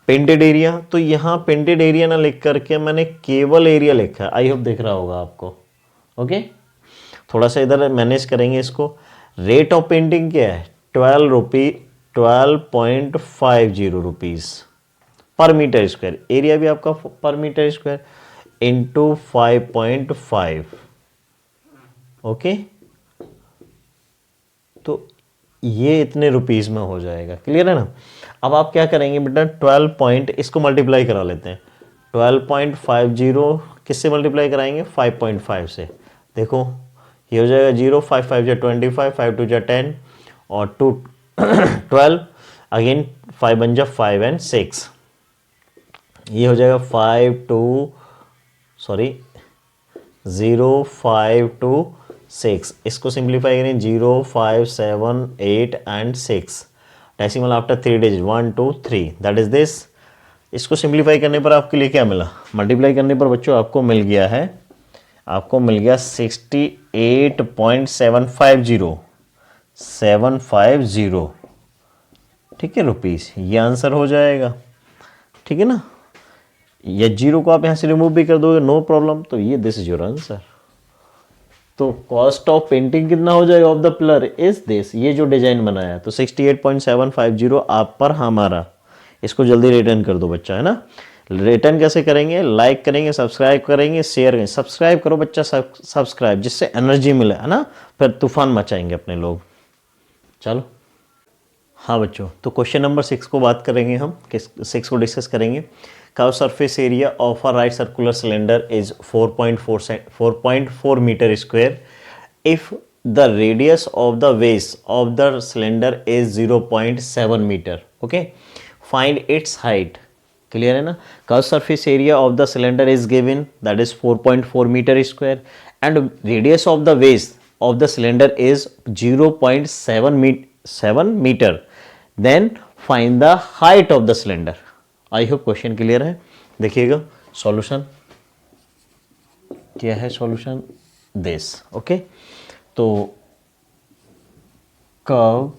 पेंटेड एरिया, तो यहाँ पेंटेड एरिया ना लिख करके मैंने केवल एरिया लिखा है, आई होप दिख रहा होगा आपको। ओके, थोड़ा सा इधर मैनेज करेंगे इसको। रेट ऑफ पेंटिंग क्या है? 12.50 रुपीज़ पर मीटर स्क्वायर, एरिया भी आपका पर मीटर स्क्वायर इंटू 5.5। ओके, तो ये इतने रुपीस में हो जाएगा, क्लियर है ना। अब आप क्या करेंगे बेटा, 12 इसको मल्टीप्लाई करा लेते हैं, 12.50 किससे मल्टीप्लाई कराएंगे? 5.5 से। देखो ये हो जाएगा 0, 5 5 जा 25, 5 2 जा 10 और 2 12, अगेन 5 1 जा 5 एंड 6, ये हो जाएगा 0 5 2 6। इसको सिंप्लीफाई करें 0 5 7 8 and 6, decimal after 3 digit 1 2 3, that is this. इसको सिंप्लीफाई करने पर आपके लिए क्या मिला? मल्टीप्लाई करने पर बच्चों आपको मिल गया है, आपको मिल गया 68.750, ठीक है, रुपीस। ये आंसर हो जाएगा, ठीक है ना। या जीरो को आप यहाँ से रिमूव भी कर दोगे, नो प्रॉब्लम। तो ये दिस इज योर आंसर। तो कॉस्ट ऑफ पेंटिंग कितना हो जाएगा of the pillar is this, ये जो डिजाइन बनाया तो 68.750 आप पर हमारा। इसको जल्दी रिटर्न कर दो बच्चा, है ना। रिटर्न कैसे करेंगे, लाइक करेंगे, सब्सक्राइब करेंगे, शेयर करेंगे। सब्सक्राइब करो बच्चा, सब्सक्राइब, जिससे एनर्जी मिले, है ना, फिर तूफान मचाएंगे अपने लोग। चलो हाँ बच्चों, तो क्वेश्चन नंबर 6 को बात करेंगे हम, 6 को डिस्कस करेंगे। Curve surface area of a right circular cylinder is 4.4 metre square if the radius of the base of the cylinder is 0.7 metre. Okay, find its height. Clear है ना। Curve surface area of the cylinder is given, that is 4.4 metre square and radius of the base of the cylinder is 0.7 metre. Then find the height of the cylinder. I hope question clear है। देखिएगा सॉल्यूशन क्या है, सॉल्यूशन दिस। ओके, तो कर्व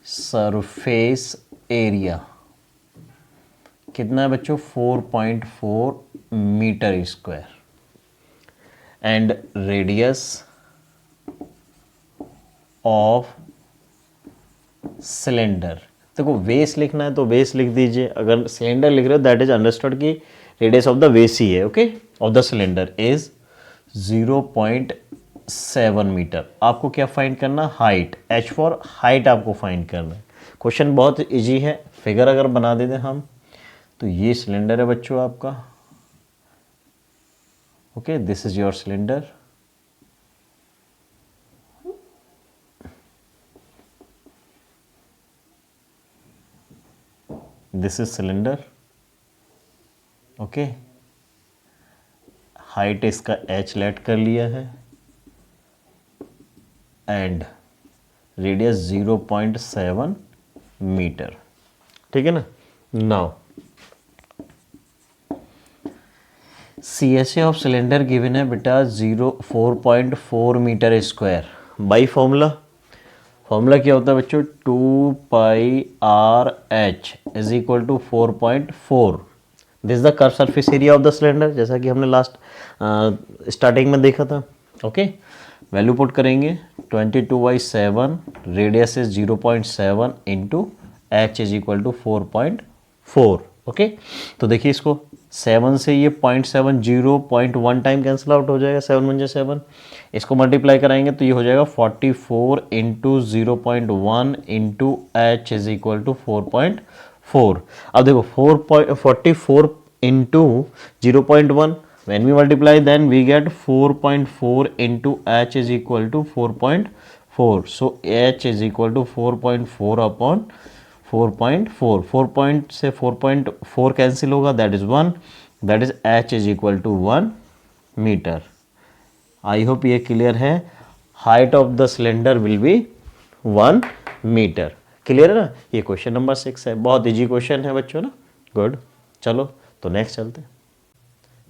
सरफेस एरिया कितना है बच्चों, 4.4 metre square and radius of cylinder. देखो बेस लिखना है तो बेस लिख दीजिए, अगर सिलेंडर लिख रहे हो दैट इज अंडरस्टूड कि रेडियस ऑफ द बेस ही है। Okay, of the cylinder is 0.7 meter. आपको क्या फाइंड करना, हाइट, एच फॉर हाइट आपको फाइंड करना है। क्वेश्चन बहुत इजी है, फिगर अगर बना देते हम तो ये सिलेंडर है बच्चों आपका। Okay, this is your cylinder. This is cylinder. Okay, height इसका h लेट कर लिया है एंड रेडियस 0.7 मीटर। ठीक है ना। Now CSA of cylinder given है बेटा 4.4 मीटर स्क्वायर बाई फॉर्मूला क्या होता है बच्चों, 2πRh is equal to 4.4। This the curve surface area of the cylinder, जैसा कि हमने लास्ट स्टार्टिंग में देखा था। ओके, वैल्यू पुट करेंगे 22/7, radius is 0.7 into H is equal to 4.4। Okay, तो देखिए इसको 7 से ये 0.7 0.1 टाइम कैंसिल आउट हो जाएगा, 7 1 7। इसको मल्टीप्लाई कराएंगे तो ये हो जाएगा 44 into 0.1 into H is equal to 4.4। अब देखो 44 into 0.1, when we multiply then we get 4.4 into h is equal to 4.4. So h is equal to 4.4 upon 4.4। 4 point से 4.4 कैंसिल होगा, that is 1, that is h is equal to 1 meter. I hope ये क्लियर है। Height of the cylinder will be 1 meter. Clear है ना। ये क्वेश्चन नंबर 6 है, बहुत इजी क्वेश्चन है बच्चों ना। गुड, चलो तो नेक्स्ट चलते हैं।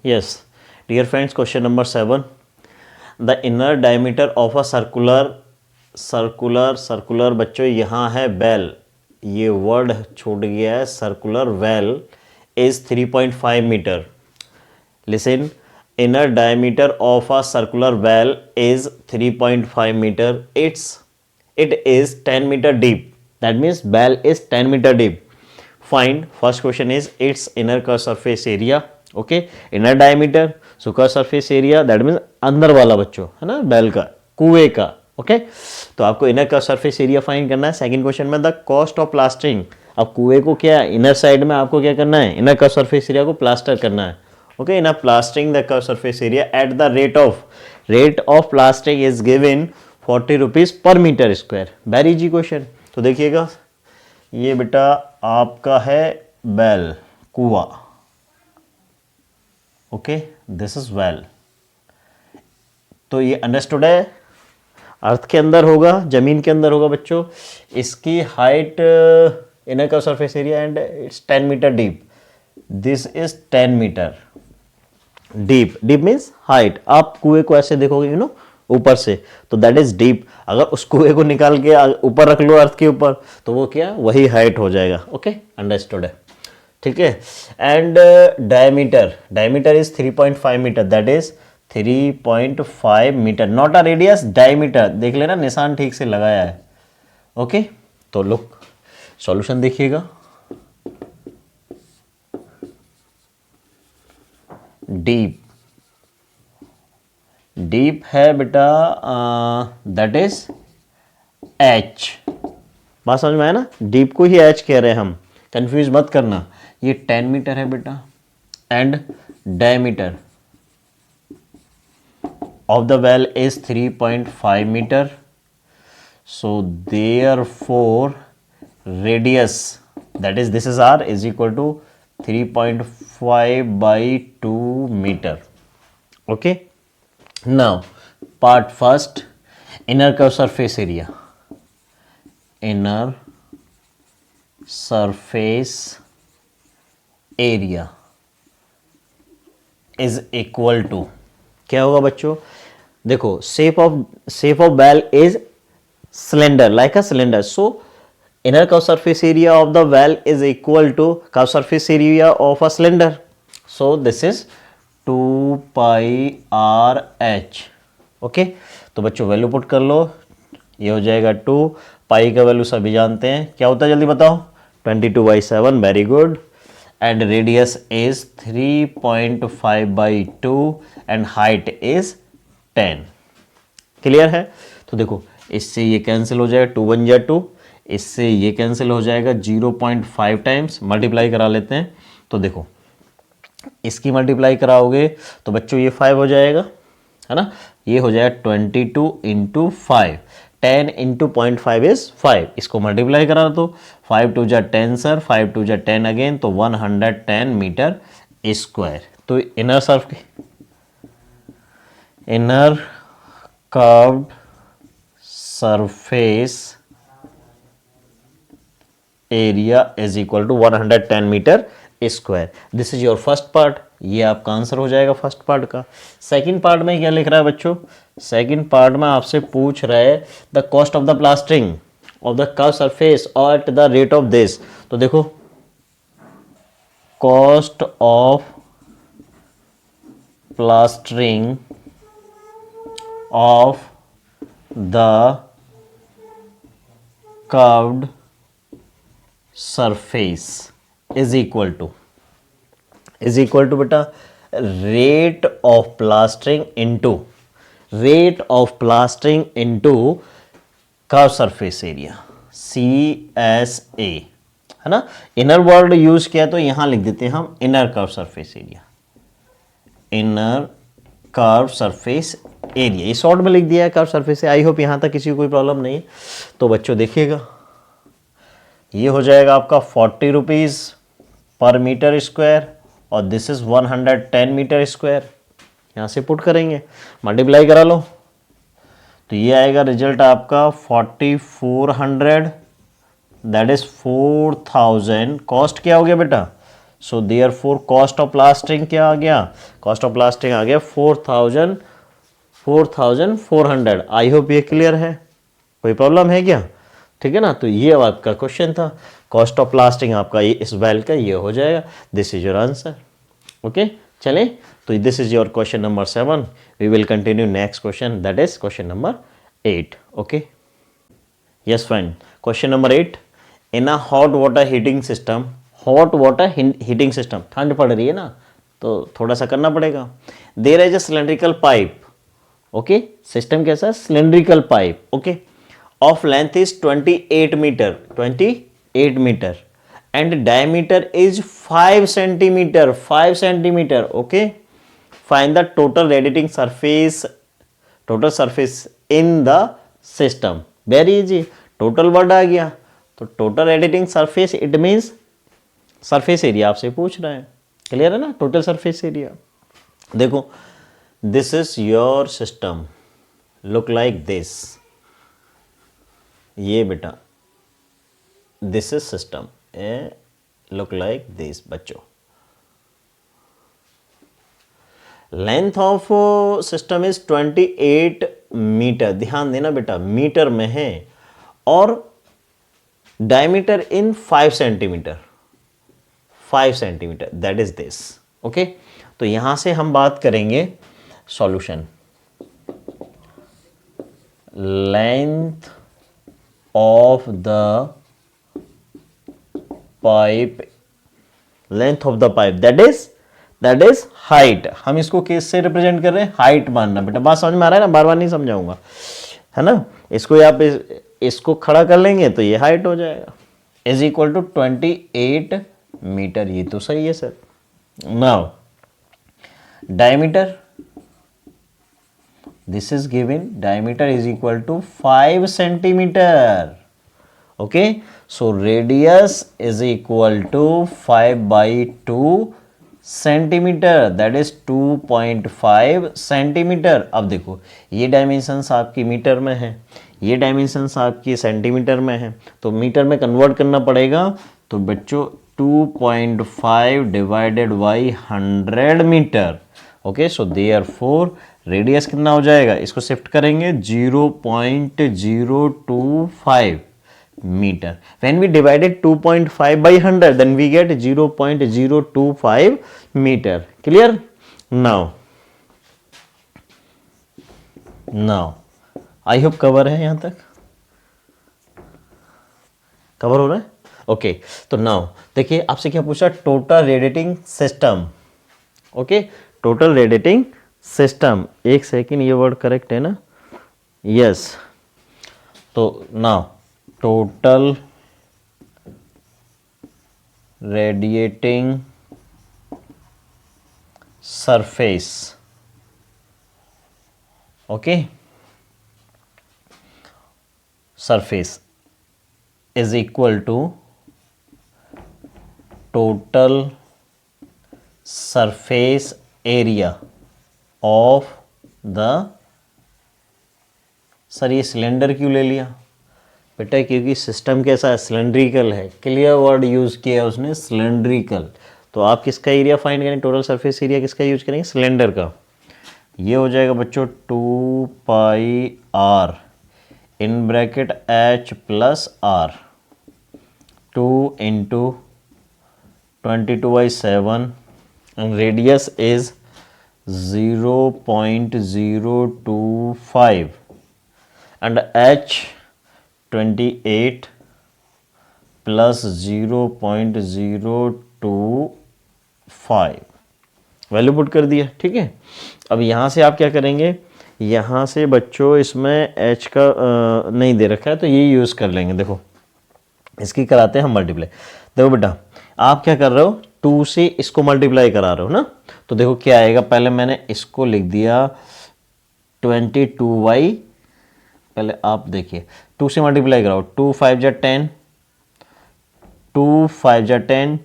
Yes dear friends, question number 7, the inner diameter of a circular बच्चों यहाँ है बेल, ये वर्ड छूट गया है, circular well is 3.5 meter. Listen, inner diameter of a circular well is 3.5 meter. It is 10 meter deep. That means well is 10 meter deep. Find, first question is its inner curve surface area. Okay, inner diameter, so curve surface area that means अंदर वाला बच्चों, है ना, बेल का, कुएं का। ओके, तो आपको inner curve surface area find करना है। सेकंड क्वेश्चन में द कॉस्ट ऑफ प्लास्टरिंग, अब कुएं को क्या इनर साइड में आपको क्या करना है, इनर कर्व सरफेस एरिया को प्लास्टर करना है। Okay, in a plastering the curved surface area at the rate of plastering is given 40 rupees per meter square. Very easy question। तो देखिएगा ये बेटा आपका है बेल, कुआं। Okay, this is well. तो ये अंडरस्टूड है, अर्थ के अंदर होगा, जमीन के अंदर होगा बच्चों। इसकी height inner curve surface area and it's 10 meter deep. This is 10 meter deep. Deep means height. आप कुएं को ऐसे देखोगे यू नो ऊपर से, तो दैट इज डीप। अगर उस कुएं को निकाल के ऊपर रख लो अर्थ के ऊपर, तो वो क्या, वही हाइट हो जाएगा। ओके, अंडरस्टूड है, ठीक है। And diameter is 3.5 meter, that is 3.5 meter, not a radius, diameter. देख लेना निशान ठीक से लगाया है। ओके, तो लुक सॉल्यूशन देखिएगा। डीप, डीप है बेटा, दैट इज एच। बात समझ में आया ना, डीप को ही एच कह रहे हैं हम, कंफ्यूज मत करना। ये 10 मीटर है बेटा, and diameter of the well is 3.5 meter, so therefore radius, that is this is r, is equal to 3.5 by 2 meter. Okay, now part first, inner curve surface area. Inner surface area is equal to, क्या होगा बच्चों, देखो shape of well is cylinder, like a cylinder, so inner curve surface area of the well is equal to curve surface area of a cylinder, so this is 2 pi R H. Okay, तो बच्चों वैल्यू पुट कर लो, ये हो जाएगा 2 पाई का वैल्यू सभी जानते हैं, क्या होता है जल्दी बताओ, 22/7, very good, and radius is 3.5 by 2 and height is 10। Clear है? तो देखो इससे ये कैंसिल हो जाएगा, 2 1 जा 2, इससे ये कैंसिल हो जाएगा 0.5 टाइम्स, मल्टीप्लाई करा लेते हैं। तो देखो इसकी मल्टीप्लाई कराओगे तो बच्चों ये 5 हो जाएगा, है ना, ये हो जाएगा 22 इंटू 5, 10 इंटू 0.5 इज 5, इसको मल्टीप्लाई करा दो, 5 2 जा 10 सर, 5 2 जा 10 अगेन, तो 110 मीटर स्क्वायर। तो inner curved surface area is equal to 110 meter square. This is your first part, ये आपका आंसर हो जाएगा फर्स्ट पार्ट का। सेकंड पार्ट में क्या लिख रहा है बच्चों, सेकंड पार्ट में आपसे पूछ रहा है the cost of the plastering of the curve surface और at the rate of this. तो देखो cost of plastering of the curved surface is equal to बेटा rate of plastering into curve surface area, CSA, है ना। इनर वर्ड यूज किया तो यहां लिख देते हैं हम inner curve surface area, inner curve surface area, ये शॉर्ट में लिख दिया है कर्व सरफेस। आई होप यहां तक किसी को कोई प्रॉब्लम नहीं है। तो बच्चों देखिएगा ये हो जाएगा आपका 40 रुपीज पर मीटर स्क्वायर और दिस इज 110 मीटर स्क्वायर। यहां से पुट करेंगे, मल्टीप्लाई करा लो, तो ये आएगा रिजल्ट आपका 4400, दैट इज 4000। कॉस्ट क्या हो गया बेटा, so therefore cost of plastering क्या आ गया, कॉस्ट ऑफ प्लास्टरिंग आ गया 4400। आई होप ये क्लियर है, कोई प्रॉब्लम है क्या? ठीक है ना। तो ये आपका क्वेश्चन था, कॉस्ट ऑफ प्लास्टरिंग आपका ये इस वेल का ये हो जाएगा। This is your answer. Okay, चलें, तो this is your question number 7। We will continue next question, that is question number 8। Okay, yes fine. Question number 8, in a hot water heating system, hot water heating system, ठंड पड़ रही है ना तो थोड़ा सा करना पड़ेगा। There is a cylindrical pipe, okay, system कैसा है, cylindrical pipe, okay, of length is 28 meter and diameter is 5 centimeter, okay, find the total radiating surface in the system। very easy, total word आ गया तो total radiating surface it means surface area आपसे पूछ रहा है, क्लियर है ना, total surface area। देखो this is your system, look like this, ये बेटा this is system, look like this. बच्चों length of system is 28 metre, ध्यान देना बेटा मीटर में है, और diameter in 5 centimetre, that is this. Okay, तो यहां से हम बात करेंगे solution, length of the pipe, length of the pipe that is height. हम इसको किस से रिप्रेजेंट कर रहे हैं, हाइट मानना बेटा, बात समझ में आ रहा है ना, बार बार नहीं समझाऊंगा, है ना। इसको आप इसको खड़ा कर लेंगे तो ये हाइट हो जाएगा, इज इक्वल टू 28 मीटर। ये तो सही है sir. Now diameter, this is given, diameter is equal to 5 centimeter. Okay, so radius is equal to 5 by 2 centimeter, that is 2.5 centimeter. अब देखो ये डायमेंशंस आपकी मीटर में है, ये डायमेंशंस आपकी सेंटीमीटर में है, तो मीटर में कन्वर्ट करना पड़ेगा। तो बच्चों 2.5 divided by 100 meter. Okay, so therefore radius कितना हो जाएगा, इसको शिफ्ट करेंगे 0.025 meter. When we divided 2.5 by 100 then we get 0.025 meter. Clear? Now I hope cover है, यहां तक कवर हो रहा है। ओके, तो नाउ देखिए आपसे क्या पूछा, total radiating system. Okay, total radiating system, एक सेकेंड, ये वर्ड करेक्ट है ना, यस। तो now total radiating surface, okay, surface is equal to total surface area of the, sir ये सिलेंडर क्यों ले लिया बेटा, क्योंकि सिस्टम कैसा है, सिलेंड्रिकल है। क्लियर वर्ड यूज किया उसने, सिलेंड्रिकल। तो आप किसका एरिया फाइंड करें, टोटल सरफेस एरिया किसका यूज करेंगे, सिलेंडर का। ये हो जाएगा बच्चों 2 pi r in bracket h plus r, 2 into 22/7 and radius is 0.025 and h 28 plus 0.025 value put कर दिया। ठीक है, अब यहाँ से आप क्या करेंगे, यहाँ से बच्चों इसमें h का नहीं दे रखा है तो ये यूज़ कर लेंगे। देखो इसकी कराते हैं हम मल्टीप्लाई। देखो बेटा आप क्या कर रहे हो, 2 से इसको मल्टीप्लाई करा रहे हो ना, तो देखो क्या आएगा, पहले मैंने इसको लिख दिया 22y, पहले आप देखिए 2 से मल्टीप्लाई कराओ, 2 5 जा 10, 2 5 जा 10,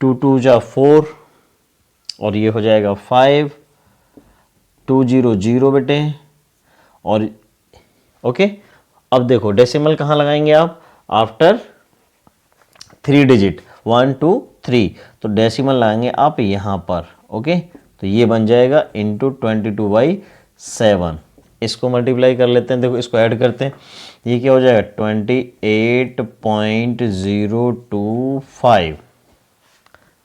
2 2 जा 4 और ये हो जाएगा 5, 2 0 0 बेटे। और ओके, अब देखो डेसिमल कहाँ लगाएंगे आप, आफ्टर 3 डिजिट 1 2 3, तो डेसिमल लगाएंगे आप यहाँ पर। ओके, तो ये बन जाएगा इंटू 22/7, इसको मल्टीप्लाई कर लेते हैं, देखो इसको ऐड करते हैं, ये क्या हो जाएगा 28.025।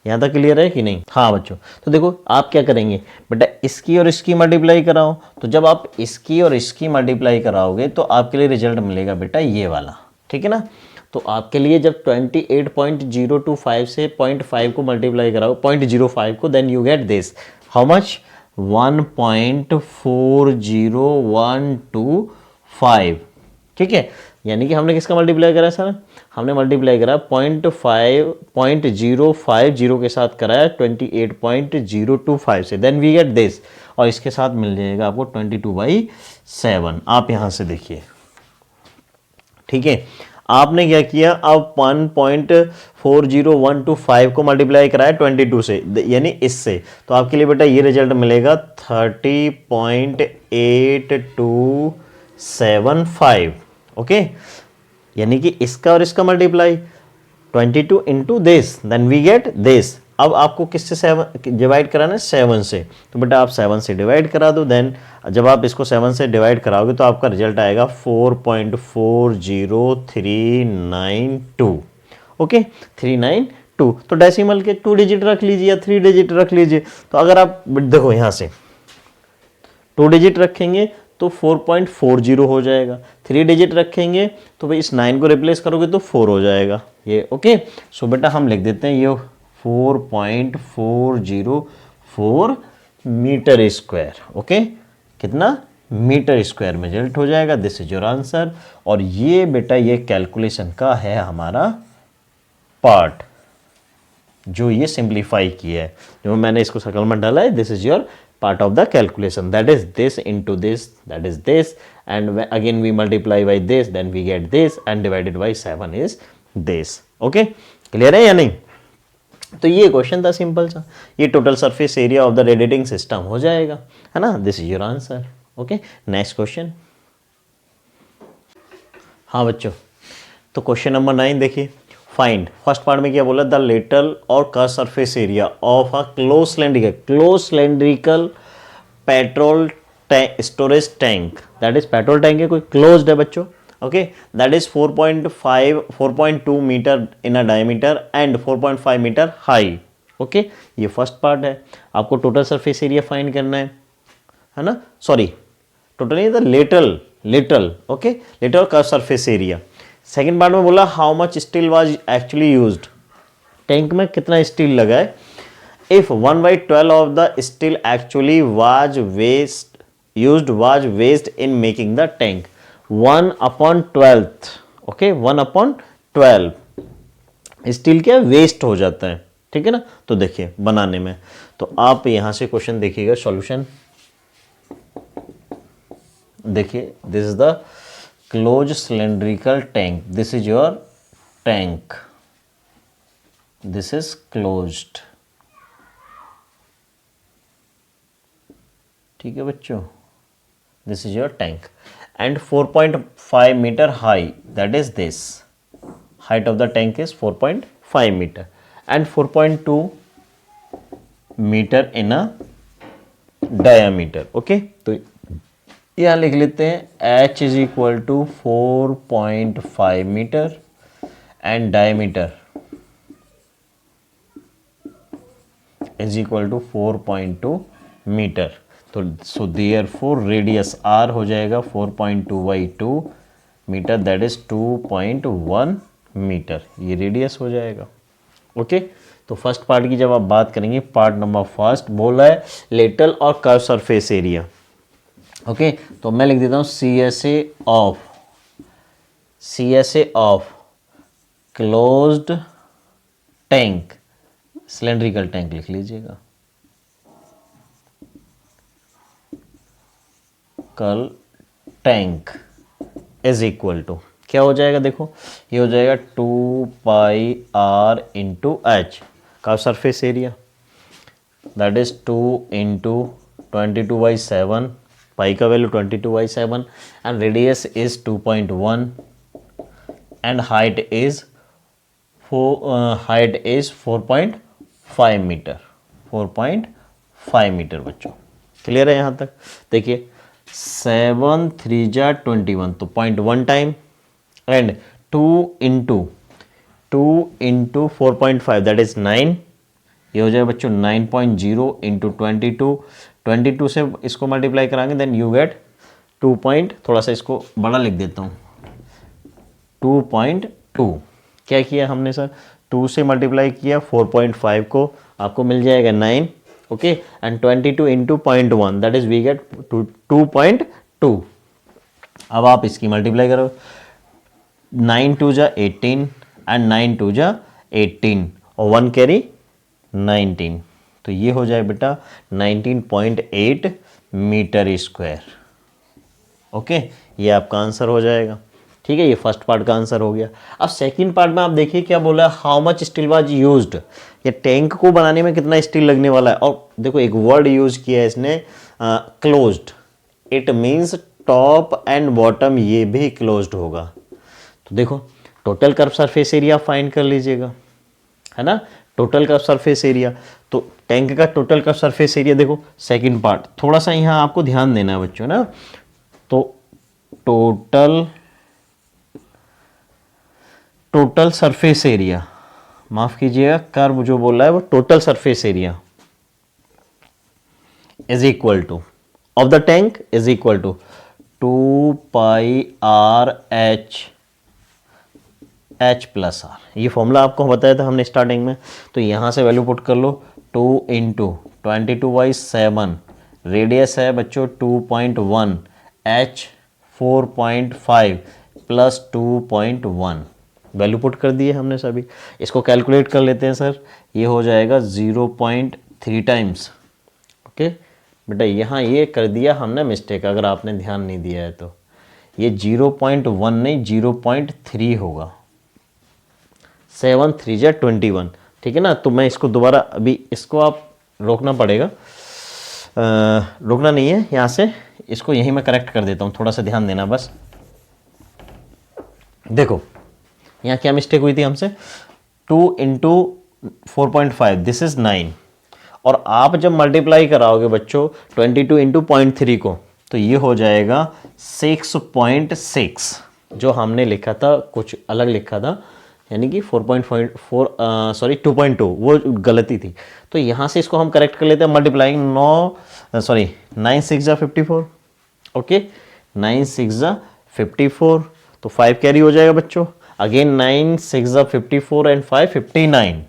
यहाँ तक क्लियर है कि नहीं? हाँ बच्चों, तो देखो आप क्या करेंगे बेटा, इसकी और इसकी मल्टीप्लाई कराओ, तो जब आप इसकी और इसकी मल्टीप्लाई कराओगे तो आपके लिए रिजल्ट मिलेगा बेटा ये वाला। ठीक है ना, तो आपके लिए जब 28.025 से 0.5 को मल्टीप्लाई कराओ, 0.05 को, then you get this, how much, 1.40125। ठीक है, यानी कि हमने किसका मल्टीप्लाई करा सर, हमने मल्टीप्लाई करा 0.050 के साथ कराया 28.025 से, देन वी गेट दिस, और इसके साथ मिल जाएगा आपको 22/7। आप यहाँ से देखिए। ठीक है, आपने क्या किया, अब 1.40125 को मल्टीप्लाई कराया 22 से, यानी इससे, तो आपके लिए बेटा ये रिजल्ट मिलेगा 30.8275। ओके, यानी कि इसका और इसका multiply 22 into this, then we get this. अब आपको किससे 7 डिवाइड कराना है, 7 से, तो बेटा आप 7 से डिवाइड करा दो, देन जब आप इसको 7 से डिवाइड कराओगे तो आपका रिजल्ट आएगा 4.40392। ओके, 392, तो डेसिमल के 2 डिजिट रख लीजिए या 3 डिजिट रख लीजिए। तो अगर आप देखो यहाँ से 2 डिजिट रखेंगे तो 4.40 हो जाएगा, 3 डिजिट रखेंगे तो भाई इस 9 को रिप्लेस करोगे तो 4 हो जाएगा ये। ओके, सो बेटा हम लिख देते हैं ये 4.404 मीटर स्क्वायर। ओके, कितना मीटर स्क्वायर में रिजल्ट हो जाएगा। This is your answer. और ये बेटा ये कैलकुलेशन का है हमारा पार्ट, जो ये सिंप्लीफाई किया है, जो मैंने इसको सर्कल में डाला है। This is your part of the calculation, that is this into this, that is this, and again we multiply by this, then we get this, and divided by 7 is this. Okay, clear है या नहीं? तो ये क्वेश्चन था सिंपल सा, ये total surface area of the radiating system हो जाएगा, है ना। This is your answer. Okay, next question. हाँ बच्चों, तो क्वेश्चन नंबर 9 देखिए। फाइंड, फर्स्ट पार्ट में क्या बोला, द लेटरल और curve surface area of a close cylindrical petrol storage tank, that is petrol tank है, कोई क्लोज्ड है बच्चों। Okay, that is 4.2 meter in a diameter and 4.5 meter high. Okay, ये फर्स्ट पार्ट है। आपको टोटल सरफेस एरिया फाइंड करना है ना, सॉरी टोटल नहीं था, lateral. Okay, lateral curve surface area. Second part में बोला how much steel was actually used, tank में कितना स्टील लगा है। If 1/12 of the steel actually was waste in making the tank, 1/12। Okay, 1/12 steel क्या वेस्ट हो जाता है, ठीक है ना। तो देखिए बनाने में, तो आप यहां से क्वेश्चन देखिएगा, सॉल्यूशन देखिए। This is the closed cylindrical tank, this is your tank, this is closed, ठीक है बच्चों, this is your tank and 4.5 meter high, that is this height of the tank is 4.5 meter and 4.2 meter in a diameter। Okay, तो यहाँ लिख लेते हैं h is equal to 4.5 meter and diameter is equal to 4.2 meter. तो सो देयरफॉर रेडियस r हो जाएगा 4.2/2 मीटर, दैट इज 2.1 मीटर, ये रेडियस हो जाएगा। ओके, तो फर्स्ट पार्ट की जब आप बात करेंगे, पार्ट नंबर फर्स्ट बोला है लेटरल और कर्व सरफेस एरिया। ओके, तो मैं लिख देता हूँ CSA of closed tank, cylindrical tank लिख लीजिएगा, curve tank is equal to क्या हो जाएगा, देखो ये हो जाएगा 2πr into H, curve surface area, that is 2 into 22/7, pi का value 22/7 and radius is 2.1 and height is 4.5 meter, 4.5 meter बच्चों। क्लियर है यहाँ तक? देखिए 7 3 जा 21, तो 0.1 time and 2 into 4.5 that is 9, ये हो जाए बच्चों 9.0 इंटू 22 से इसको मल्टीप्लाई कराएंगे, देन यू गेट 2 पॉइंट, थोड़ा सा इसको बड़ा लिख देता हूँ, 2.2। क्या किया हमने सर, 2 से मल्टीप्लाई किया 4.5 को, आपको मिल जाएगा 9। Okay, and 22 into 0.1 that is we get 2.2। अब आप इसकी मल्टीप्लाई करो, 9 2 जा 18 एंड 9 2 जा 18 और 1 कैरी 19, तो ये हो जाए बेटा 19.8 मीटर स्क्वायर। ओके, ये आपका आंसर हो जाएगा। ठीक है, ये फर्स्ट पार्ट का आंसर हो गया। अब सेकंड पार्ट में आप देखिए क्या बोला, how much steel was used, ये टैंक को बनाने में कितना स्टील लगने वाला है। और देखो एक वर्ड यूज किया है इसने, closed, it means top and bottom ये भी क्लोज्ड होगा। तो देखो total curve surface area find कर लीजिएगा, है ना, टोटल कर्व सरफेस एरिया। तो टैंक का टोटल कर्व सरफेस एरिया देखो, सेकंड पार्ट थोड़ा सा यहाँ आपको ध्यान देना है बच्चों ना, तो टोटल सरफेस एरिया, माफ कीजिएगा कर्व जो बोल रहा है वो total surface area is equal to, of the tank is equal to 2πr H plus R. ये फॉर्मूला आपको बताया था हमने स्टार्टिंग में, तो यहाँ से वैल्यू पुट कर लो 2 इंटू 22/7, रेडियस है बच्चों 2.1, H 4.5 प्लस 2.1, वैल्यू पुट कर दिए हमने सभी। इसको कैलकुलेट कर लेते हैं सर, ये हो जाएगा 0.3 टाइम्स। ओके बेटा, यहाँ ये कर दिया हमने मिस्टेक, अगर आपने ध्यान नहीं दिया है तो ये 0.1 नहीं 0.3 होगा। 7 3 जा 21, ठीक है ना। तो मैं इसको दोबारा, अभी इसको आप रोकना पड़ेगा, रोकना नहीं है, यहाँ से इसको यहीं मैं करेक्ट कर देता हूँ, थोड़ा सा ध्यान देना बस। देखो यहाँ क्या मिस्टेक हुई थी हमसे, 2 इंटू 4.5 दिस इज 9, और आप जब मल्टीप्लाई कराओगे बच्चों 22 इंटू 0.3 को, तो ये हो जाएगा 6.6। जो हमने लिखा था कुछ अलग लिखा था, यानी कि 2.2, वो गलती थी। तो यहाँ से इसको हम करेक्ट कर लेते हैं, मल्टीप्लाइंग 9 6 जा 54, ओके 9 6 जा 54, तो 5 कैरी हो जाएगा बच्चों। अगेन 9 6 जा 54 एंड 5 59,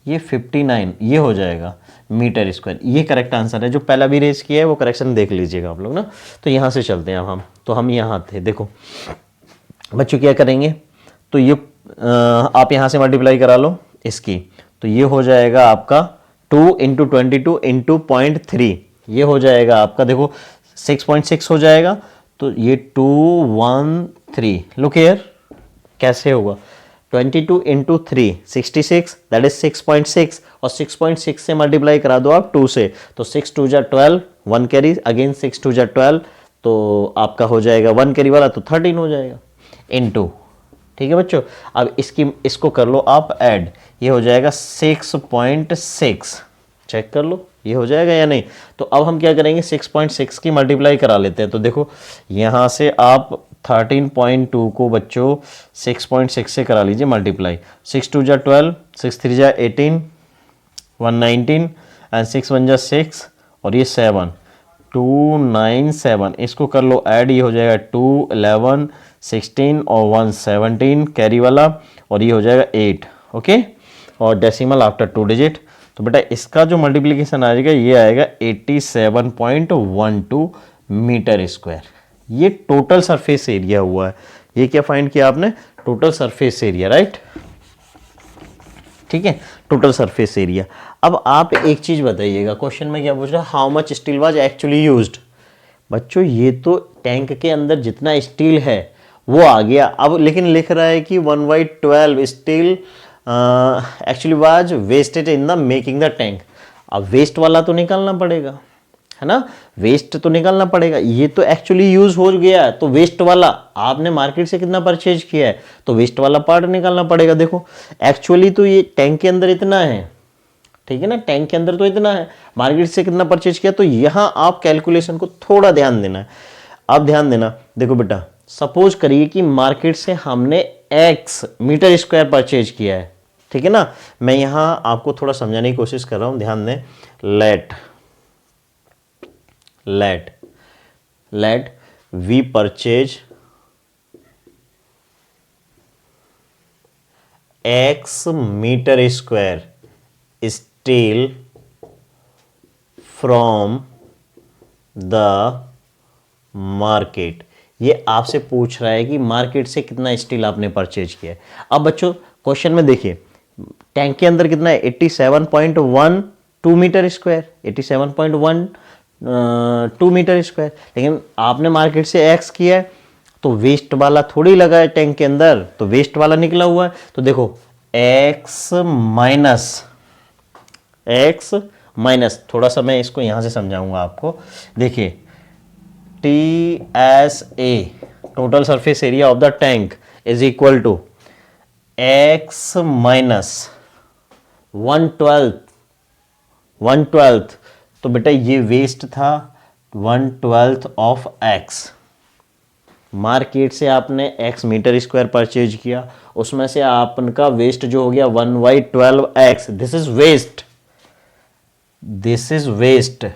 ये 59 ये हो जाएगा मीटर स्क्वायर। ये करेक्ट आंसर है, जो पहला भी रेज किया है वो करेक्शन देख लीजिएगा आप लोग ना। तो यहाँ से चलते हैं अब हम, तो हम यहाँ थे। देखो बच्चों क्या करेंगे, तो ये आप यहाँ से मल्टीप्लाई करा लो इसकी, तो ये हो जाएगा आपका 2 इंटू 22 इंटू 0.3, ये हो जाएगा आपका देखो 6.6 हो जाएगा। तो ये 213, लुक हियर कैसे होगा, 22 इंटू 3 66, दैट इज 6.6, और 6.6 से मल्टीप्लाई करा दो आप 2 से, तो 6 2 जा 12, 1 कैरी, अगेन 6 2 जा 12, तो आपका हो जाएगा 1 कैरी वाला, तो 13 हो जाएगा इंटू, ठीक है बच्चों। अब इसको कर लो आप ऐड, ये हो जाएगा 6.6, चेक कर लो ये हो जाएगा या नहीं। तो अब हम क्या करेंगे, 6.6 की मल्टीप्लाई करा लेते हैं। तो देखो यहाँ से आप 13.2 को बच्चों 6.6 से करा लीजिए मल्टीप्लाई, 6 2 जा 12, 6 3 जा 18, 119 एंड 6 1 जा 6, और ये 7 297, इसको कर लो ऐड, ये हो जाएगा 2 11 16 और 1 17 कैरी वाला, और ये हो जाएगा 8, ओके, और डेसिमल आफ्टर 2 डिजिट। तो बेटा इसका जो मल्टीप्लिकेशन आएगा ये आएगा 87.12 मीटर स्क्वायर। ये टोटल सरफेस एरिया हुआ है। ये क्या फाइंड किया आपने, टोटल सरफेस एरिया, राइट, ठीक है, टोटल सरफेस एरिया। अब आप एक चीज बताइएगा, क्वेश्चन में क्या पूछ रहा है, how much steel was actually used. बच्चों ये तो टैंक के अंदर जितना स्टील है वो आ गया, अब लेकिन लिख रहा है कि 1/12 steel actually was wasted in the making the tank. अब वेस्ट वाला तो निकालना पड़ेगा, है ना, वेस्ट तो निकालना पड़ेगा। ये तो एक्चुअली यूज हो गया, तो वेस्ट वाला आपने मार्केट से कितना परचेज किया है, तो वेस्ट वाला पार्ट निकालना पड़ेगा। देखो एक्चुअली तो ये टैंक के अंदर इतना है, ठीक है ना, टैंक के अंदर तो इतना है, मार्केट से कितना परचेज किया, तो यहां आप कैलकुलेशन को थोड़ा ध्यान देना है। आप ध्यान देना, देखो बेटा सपोज करिए कि मार्केट से हमने x मीटर स्क्वायर परचेज किया है, ठीक है ना। मैं यहां आपको थोड़ा समझाने की कोशिश कर रहा हूं, ध्यान दें। Let we purchase x meter square steel from the market. ये आपसे पूछ रहा है कि मार्केट से कितना स्टील आपने परचेज किया है। अब बच्चों क्वेश्चन में देखिए टैंक के अंदर कितना है, 87.12 मीटर स्क्वायर, 87.12 मीटर स्क्वायर, लेकिन आपने मार्केट से एक्स किया है, तो वेस्ट वाला थोड़ी लगा है टैंक के अंदर, तो वेस्ट वाला निकला हुआ है। तो देखो एक्स माइनस, थोड़ा सा मैं इसको यहां से समझाऊंगा आपको। देखिए TSA total surface area of the tank is equal to x minus 1/12। तो बेटा ये वेस्ट था 1/12 ऑफ x। मार्केट से आपने x मीटर स्क्वायर परचेज किया, उसमें से आपका वेस्ट जो हो गया 1/12x, this is waste,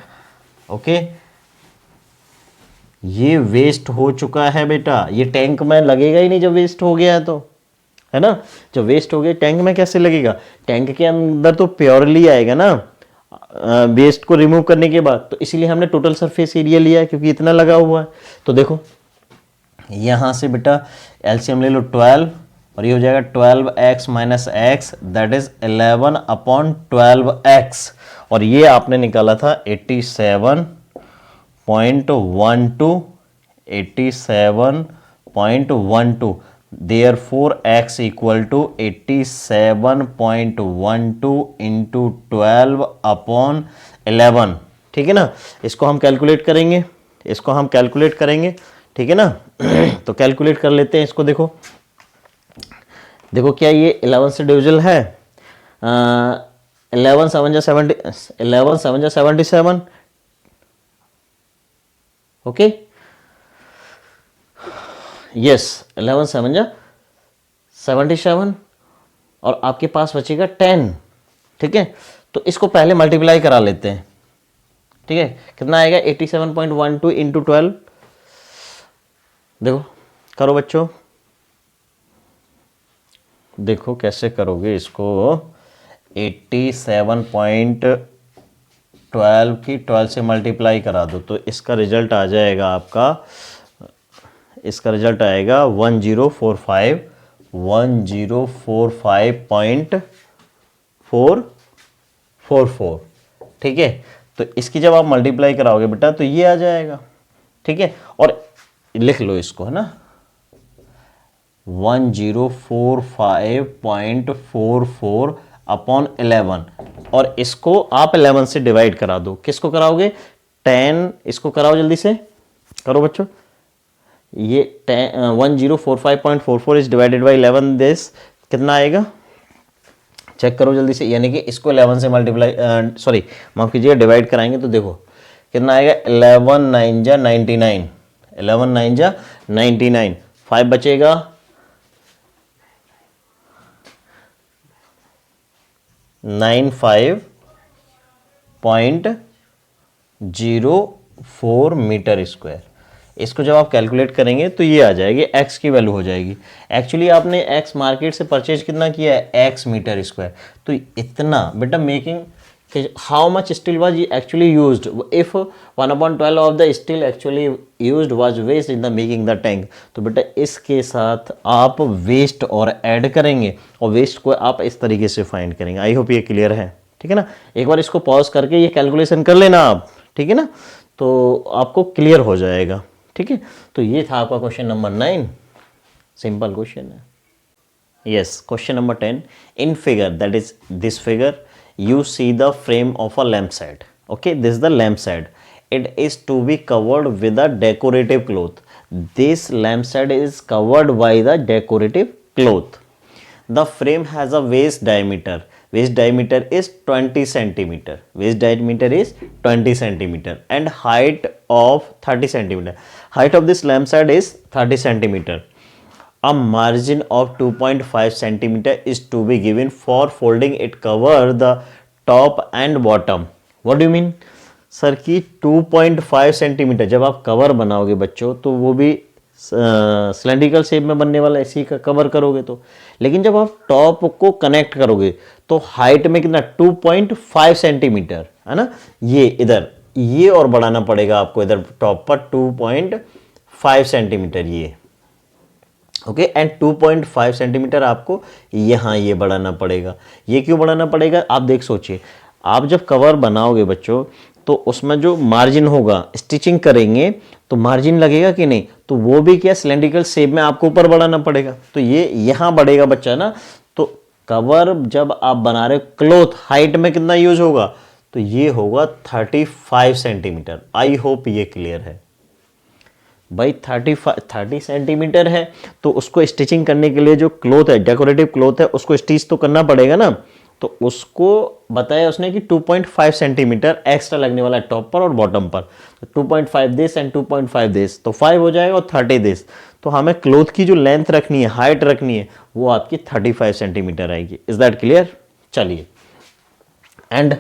okay. ये वेस्ट हो चुका है बेटा, ये टैंक में लगेगा ही नहीं जब वेस्ट हो गया है तो, है ना। जब वेस्ट हो गया टैंक में कैसे लगेगा, टैंक के अंदर तो प्योरली आएगा ना वेस्ट को रिमूव करने के बाद। तो इसीलिए हमने टोटल सरफेस एरिया लिया है क्योंकि इतना लगा हुआ है। तो देखो यहाँ से बेटा एलसीएम ले लो 12 और ये हो जाएगा 12x minus x that is 11 upon 12x और ये आपने निकाला था 87.12 87.12 therefore x equal to 87.12 into 12 upon 11। ठीक है ना, इसको हम कैलकुलेट करेंगे, इसको हम कैलकुलेट करेंगे, ठीक है ना। तो कैलकुलेट कर लेते हैं इसको। देखो देखो क्या ये 11 से डिविजल है, 11 7 जा 70, 11 7 जा 77, ओके यस 11 7 जा 77 और आपके पास बचेगा 10। ठीक है, तो इसको पहले मल्टीप्लाई करा लेते हैं। ठीक है, कितना आएगा 87.12 इंटू 12। देखो करो बच्चों, देखो कैसे करोगे इसको। 87.12 की 12 से मल्टीप्लाई करा दो तो इसका रिजल्ट आ जाएगा आपका, इसका रिजल्ट आएगा 1045.444। ठीक है, तो इसकी जब आप मल्टीप्लाई कराओगे बेटा तो ये आ जाएगा। ठीक है, और लिख लो इसको, है ना 1045.44 अपॉन 11 और इसको आप 11 से डिवाइड करा दो। किसको कराओगे 10, इसको कराओ जल्दी से करो बच्चों। ये 1045.44 इज डिवाइडेड बाई 11 दिस कितना आएगा चेक करो जल्दी से, यानी कि इसको 11 से मल्टीप्लाई सॉरी माफ कीजिएगा डिवाइड कराएंगे तो देखो कितना आएगा 11 9 जा 99, 11 9 जा 99, 5 बचेगा 95.04 मीटर स्क्वायर। इसको जब आप कैलकुलेट करेंगे तो ये आ जाएगी, x की वैल्यू हो जाएगी। एक्चुअली आपने x मार्केट से परचेज कितना किया है x मीटर स्क्वायर, तो इतना बेटा making how much steel was actually used if 1/12 of the steel actually used was waste in the making the tank. तो बेटा इसके साथ आप वेस्ट और ऐड करेंगे और वेस्ट को आप इस तरीके से फाइंड करेंगे। आई होप ये क्लियर है। ठीक है ना, एक बार इसको पॉज करके ये कैलकुलेशन कर लेना आप, ठीक है ना, तो आपको क्लियर हो जाएगा। ठीक है, तो ये था आपका क्वेश्चन नंबर 9, सिंपल क्वेश्चन है। Yes, question number 10 in figure that is this figure you see the frame of a lamp shade. Okay, this is the lamp shade. It is to be covered with a decorative cloth. This lamp shade is covered by the decorative cloth. The frame has a waist diameter. Waist diameter is 20 centimeter. Waist diameter is 20 centimeter and height of 30 centimeter. Height of this lamp shade is 30 centimeter. A margin of 2.5 centimeter is to be given for folding it cover the top and bottom. What do you mean? Sir कि 2.5 सेंटीमीटर जब आप कवर बनाओगे बच्चों तो वो भी सिलेंड्रिकल शेप में बनने वाला इसी का कवर करोगे तो, लेकिन जब आप टॉप को कनेक्ट करोगे तो हाइट में कितना 2.5 सेंटीमीटर है ना, ये इधर ये और बढ़ाना पड़ेगा आपको इधर टॉप पर 2.5 सेंटीमीटर ये, ओके एंड 2.5 सेंटीमीटर आपको यहाँ ये बढ़ाना पड़ेगा। ये क्यों बढ़ाना पड़ेगा आप देख सोचिए, आप जब कवर बनाओगे बच्चों तो उसमें जो मार्जिन होगा स्टिचिंग करेंगे तो मार्जिन लगेगा कि नहीं, तो वो भी क्या सिलेंड्रिकल शेप में आपको ऊपर बढ़ाना पड़ेगा, तो ये यहाँ बढ़ेगा बच्चा ना। तो कवर जब आप बना रहे हो क्लॉथ हाइट में कितना यूज होगा, तो ये होगा 35 सेंटीमीटर। आई होप ये क्लियर है भाई। 30 सेंटीमीटर है तो उसको स्टिचिंग करने के लिए जो क्लॉथ है डेकोरेटिव क्लॉथ है उसको स्टिच तो करना पड़ेगा ना, तो उसको बताया उसने कि 2.5 सेंटीमीटर एक्स्ट्रा लगने वाला है टॉप पर और बॉटम पर, तो 2.5 दिस एंड 2.5 दिस तो 5 हो जाएगा और 30 दिस, तो हमें क्लॉथ की जो लेंथ रखनी है हाइट रखनी है वो आपकी 35 सेंटीमीटर आएगी। Is that clear? चलिए एंड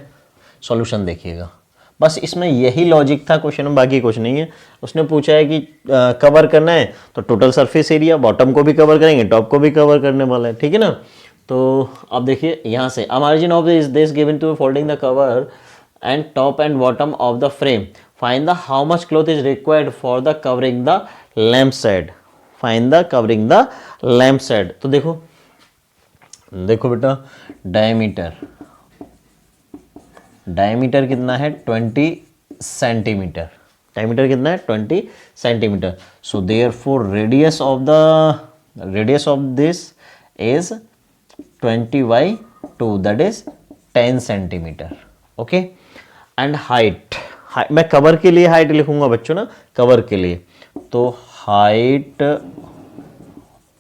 सॉल्यूशन देखिएगा। बस इसमें यही लॉजिक था क्वेश्चन में, बाकी कुछ नहीं है। उसने पूछा है कि कवर करना है तो टोटल सरफेस एरिया, बॉटम को भी कवर करेंगे, टॉप को भी कवर करने वाला है, ठीक है ना। तो अब देखिए यहाँ से a margin of this given to folding the cover and top and bottom of the frame, find the how much cloth is required for the covering the lamp side, find the covering the lamp side. तो देखो बेटा, डायमीटर कितना है 20 सेंटीमीटर, डायमीटर कितना है 20 centimetre. So therefore radius of this is 20/2, that is 10 centimetre. Okay, and height, मैं कवर के लिए हाइट लिखूंगा बच्चों ना, कवर के लिए। तो height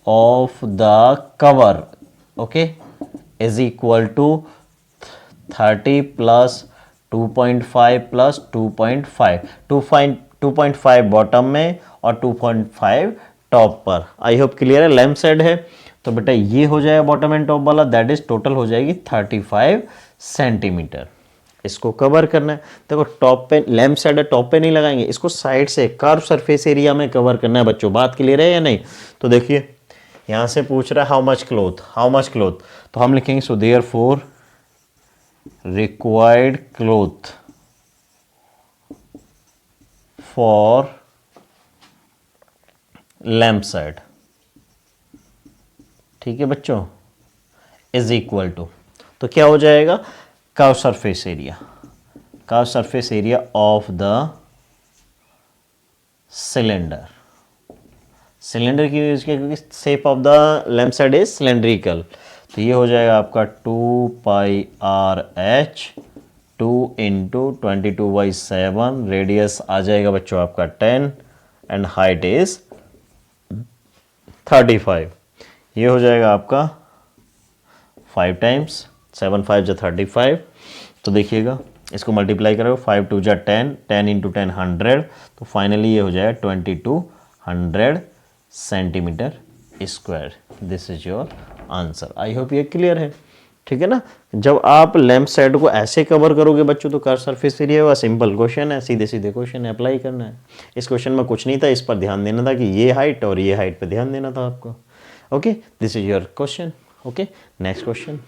of the cover, okay, is equal to 30 plus 2.5 plus 2.5 bottom में और 2.5 टॉप पर। आई होप क्लियर है। लैंप साइड है तो बेटा ये हो जाएगा बॉटम एंड टॉप वाला, दैट इज टोटल हो जाएगी 35 सेंटीमीटर। इसको कवर करना है। देखो टॉप पे लैंप साइड है, टॉप पे नहीं लगाएंगे, इसको साइड से कर्व सरफेस एरिया में कवर करना है बच्चों। बात क्लियर है या नहीं? तो देखिए यहां से पूछ रहा है हाउ मच क्लोथ, तो हम लिखेंगे so therefore required cloth for lamp side, ठीक है बच्चों, इज इक्वल टू, तो क्या हो जाएगा, curve surface area of the cylinder की, क्योंकि shape of the lamp side is cylindrical, तो ये हो जाएगा आपका 2πRH 2 इंटू 22/7, रेडियस आ जाएगा बच्चों आपका 10 एंड हाइट इज 35। ये हो जाएगा आपका 5 टाइम्स 7 5 जा 35। तो देखिएगा इसको मल्टीप्लाई करो, 5 2 जा 10, 10 इंटू 10 100, तो फाइनली ये हो जाएगा 2200 centimetre square. This is your answer. I hope ये क्लियर है, ठीक है ना। जब आप लैंप साइड को ऐसे कवर करोगे बच्चों तो कर्व सरफेस एरिया होगा। सिंपल क्वेश्चन है, सीधे क्वेश्चन है, अप्लाई करना है। इस क्वेश्चन में कुछ नहीं था, इस पर ध्यान देना था कि ये हाइट और ये हाइट पे ध्यान देना था आपको। ओके, this is your question. Okay, next question.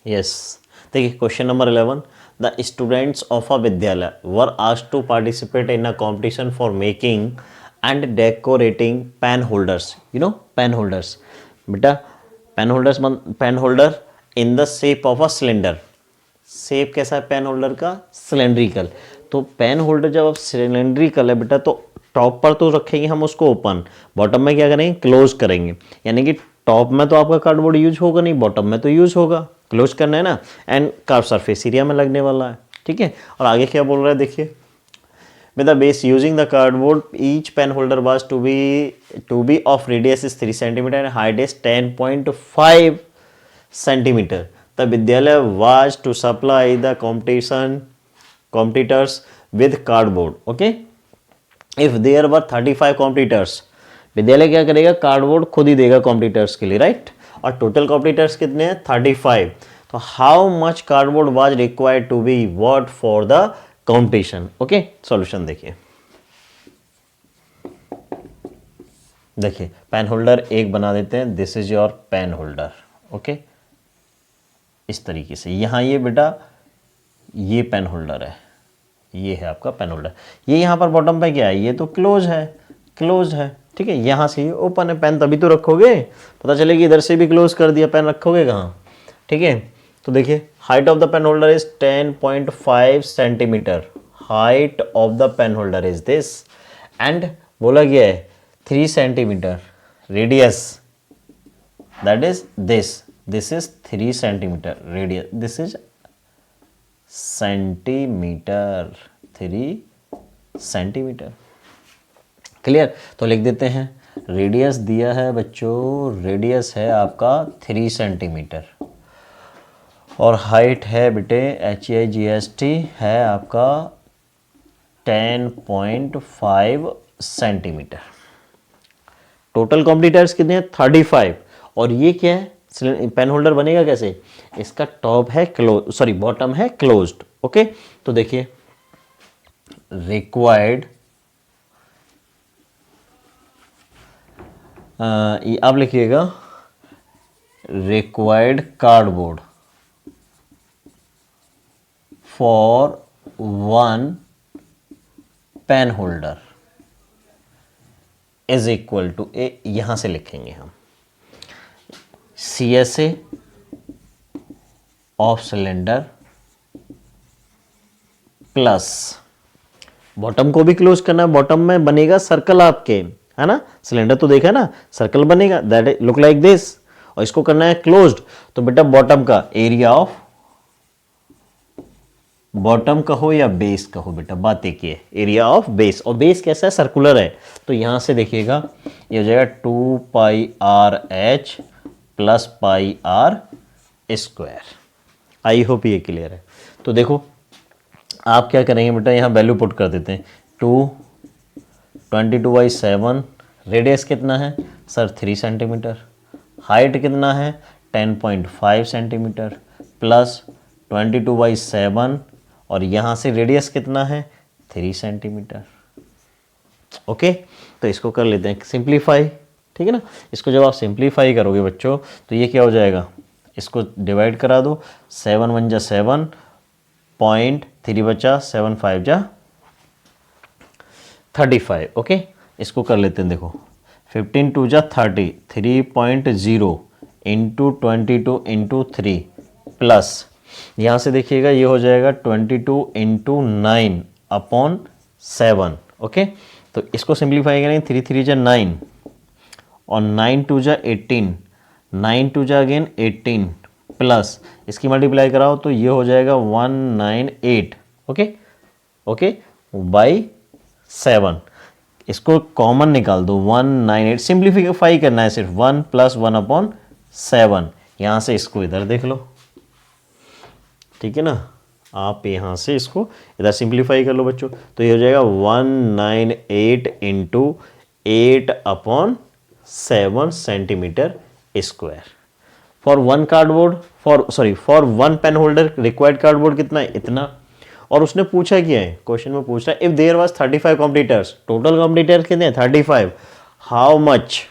Yes, देखिए question number 11, the students of a विद्यालय were asked to participate in a competition for making and decorating pen holders. You know pen holders बेटा, pen holder in the shape of a cylinder. Shape कैसा है पेन होल्डर का? सिलेंड्रिकल। तो पेन होल्डर जब आप सिलेंड्रिकल है बेटा, तो टॉप पर तो रखेंगे हम उसको ओपन, बॉटम में क्या करेंगे, क्लोज करेंगे। यानी कि टॉप में तो आपका कार्डबोर्ड यूज होगा नहीं, बॉटम में तो यूज होगा, क्लोज करना है ना, एंड कर्व सरफेस एरिया में लगने वाला है, ठीक है। और आगे क्या बोल रहा है देखिए, with the base using the cardboard, each pen holder was to be of radius is 3 cm and height is 10.5 cm. The Vidyalaya was to supply the competitors with cardboard. Okay, if there were 35 competitors, विद्यालय क्या करेगा, कार्डबोर्ड खुद ही देगा कॉम्पिटिटर्स के लिए, राइट। और टोटल कॉम्पिटिटर्स कितने हैं, 35। तो how much cardboard was required to be word for the competition. Okay, solution देखिए पेन होल्डर एक बना देते हैं। This is your pen holder. Okay, इस तरीके से यहाँ ये बेटा ये पेन होल्डर है, ये है आपका पेन होल्डर। ये यहाँ पर बॉटम पे क्या है, ये तो क्लोज है, ठीक है। यहाँ से ये ओपन है, पेन तभी तो रखोगे, पता चलेगी इधर से भी क्लोज कर दिया, पेन रखोगे कहाँ, ठीक है। तो देखिए height of the pen holder is 10.5 centimeter. Height of the pen holder is this, and बोला गया है 3 centimeter. Radius that is this is 3 centimeter radius, this is centimeter, 3 centimeter. Clear? तो लिख देते हैं, रेडियस दिया है बच्चों, रेडियस है आपका 3 सेंटीमीटर और हाइट है बेटे HIGST है आपका 10.5 सेंटीमीटर। टोटल कॉम्पिटिटर्स कितने हैं, 35। और ये क्या है, पेन होल्डर बनेगा कैसे, इसका टॉप है क्लोज, सॉरी बॉटम है क्लोज्ड। ओके, तो देखिए रिक्वायर्ड, आप लिखिएगा required cardboard for one pen holder is equal to a, यहां से लिखेंगे हम CSA of cylinder plus, bottom को भी क्लोज करना है, बॉटम में बनेगा सर्कल आपके, है ना, सिलेंडर तो देखा ना, सर्कल बनेगा दैट लुक लाइक दिस, और इसको करना है क्लोज्ड, तो बेटा बॉटम का एरिया ऑफ, बॉटम कहो या बेस कहो बेटा, बात एक ही है, एरिया ऑफ बेस, और बेस कैसा है, सर्कुलर है, तो यहां से देखिएगा ये हो जाएगा 2πRH plus πR square. I hope ये क्लियर है। तो देखो आप क्या करेंगे बेटा, यहाँ वैल्यू पुट कर देते हैं, 22/7, रेडियस कितना है सर 3 सेंटीमीटर, हाइट कितना है 10.5 सेंटीमीटर, प्लस 22/7 और यहाँ से रेडियस कितना है 3 सेंटीमीटर। ओके, तो इसको कर लेते हैं सिंप्लीफाई, ठीक है ना। इसको जब आप सिंप्लीफाई करोगे बच्चों तो ये क्या हो जाएगा, इसको डिवाइड करा दो, 7 1 जा 7, 0.3 बचा, 7 5 जा 35। ओके, इसको कर लेते हैं, देखो 15 2 जा 30, 3.0 इंटू 22 इंटू 3 प्लस यहाँ से देखिएगा ये हो जाएगा 22 इंटू 9 अपॉन 7। ओके, तो इसको सिंप्लीफाई करेंगे, 3 3 जा 9 और 9 2 जा 18, 9 2 जा अगेन 18 प्लस इसकी मल्टीप्लाई कराओ तो ये हो जाएगा 198। ओके ओके बाई 7, इसको कॉमन निकाल दो 198, सिंप्लीफाई करना है सिर्फ 1 प्लस 1 अपॉन 7, यहाँ से इसको इधर देख लो, ठीक है ना, आप यहाँ से इसको इधर सिंप्लीफाई कर लो बच्चों, तो ये हो जाएगा 198 into 8 upon 7 centimeter square for one cardboard, for one pen holder required cardboard कितना है, इतना। और उसने पूछा क्या है, क्वेश्चन में पूछ रहा है if there was 35 competitors, total competitors कितने हैं 35, how much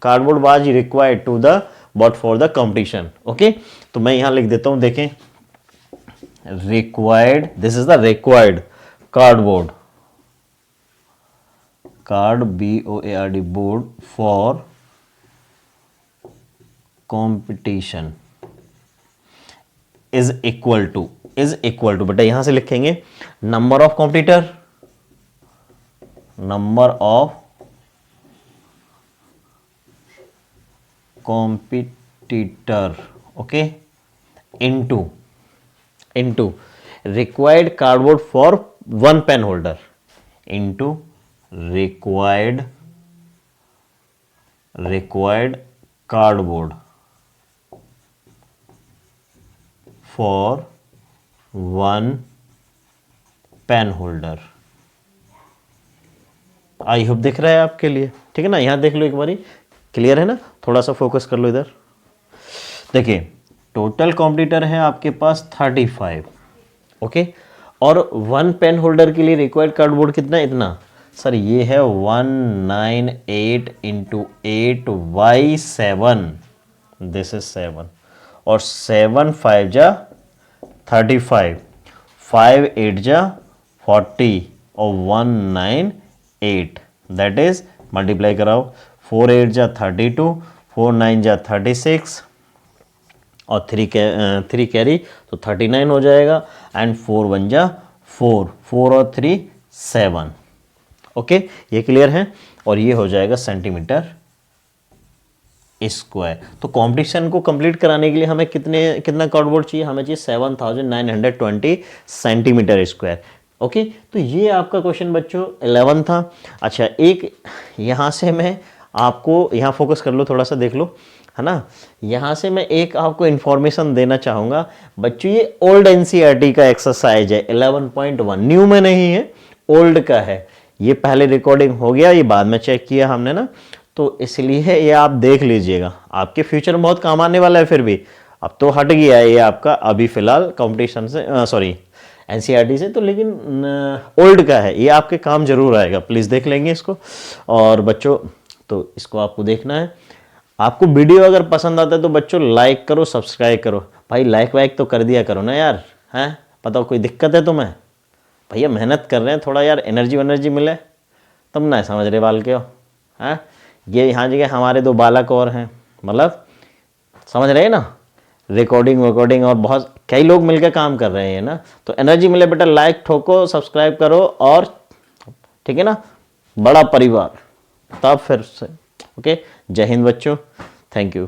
cardboard was required to the but for the competition. Okay, तो मैं यहां लिख देता हूं, देखें required, this is the required cardboard, card BOARD board for competition is equal to बेटा यहां से लिखेंगे number of competitor, number of competitor, okay, into required cardboard for one pen holder, into required cardboard for one pen holder. I hope दिख रहा है आपके लिए, ठीक है ना, यहां देख लो एक बारी, क्लियर है ना, थोड़ा सा फोकस कर लो इधर। देखिए टोटल कॉम्पिटिटर है आपके पास 35, ओके, और वन पेन होल्डर के लिए रिक्वायर्ड कार्डबोर्ड कितना है, इतना सर, ये है 198 इंटू 8 बाई 7, दिस इज 7, और 7 5 जा 35, 5 8 जा 40 और 198, दैट इज मल्टीप्लाई कराओ, 4 8 जा 32, 4 9 जा 36 और 3 कैरी तो 39 हो जाएगा, एंड 4 1 जा 4, 4 और 3 7। ओके, ये क्लियर है, और ये हो जाएगा सेंटीमीटर स्क्वायर। तो कंपटीशन को कंप्लीट कराने के लिए हमें कितना कार्डबोर्ड चाहिए, हमें चाहिए 7920 सेंटीमीटर स्क्वायर। ओके, तो ये आपका क्वेश्चन बच्चों 11 था। अच्छा, एक यहाँ से मैं आपको, यहाँ फोकस कर लो, थोड़ा सा देख लो, है ना, यहाँ से मैं एक आपको इन्फॉर्मेशन देना चाहूँगा बच्चों, ये ओल्ड NCERT का एक्सरसाइज है 11.1, न्यू में नहीं है, ओल्ड का है, ये पहले रिकॉर्डिंग हो गया, ये बाद में चेक किया हमने ना, तो इसलिए ये आप देख लीजिएगा, आपके फ्यूचर में बहुत काम आने वाला है। फिर भी अब तो हट गया है ये आपका, अभी फिलहाल कंपटीशन से एनसीईआरटी से, तो लेकिन ओल्ड का है, ये आपके काम जरूर आएगा, प्लीज़ देख लेंगे इसको। और बच्चों तो इसको आपको देखना है। आपको वीडियो अगर पसंद आता है तो बच्चों लाइक करो, सब्सक्राइब करो। भाई लाइक वाइक तो कर दिया करो ना यार, हैं? बताओ कोई दिक्कत है तुम्हें? भैया मेहनत कर रहे हैं, थोड़ा यार एनर्जी वनर्जी मिले, तुम ना समझ रहे बाल के हो, हैं? ये यहाँ जगह हमारे 2 बालक और हैं, मतलब समझ रहे हैं ना, रिकॉर्डिंग और बहुत कई लोग मिलकर काम कर रहे हैं ना, तो एनर्जी मिले बेटा, लाइक ठोको, सब्सक्राइब करो, और ठीक है ना, बड़ा परिवार, तब फिर से। ओके, जय हिंद बच्चों, थैंक यू।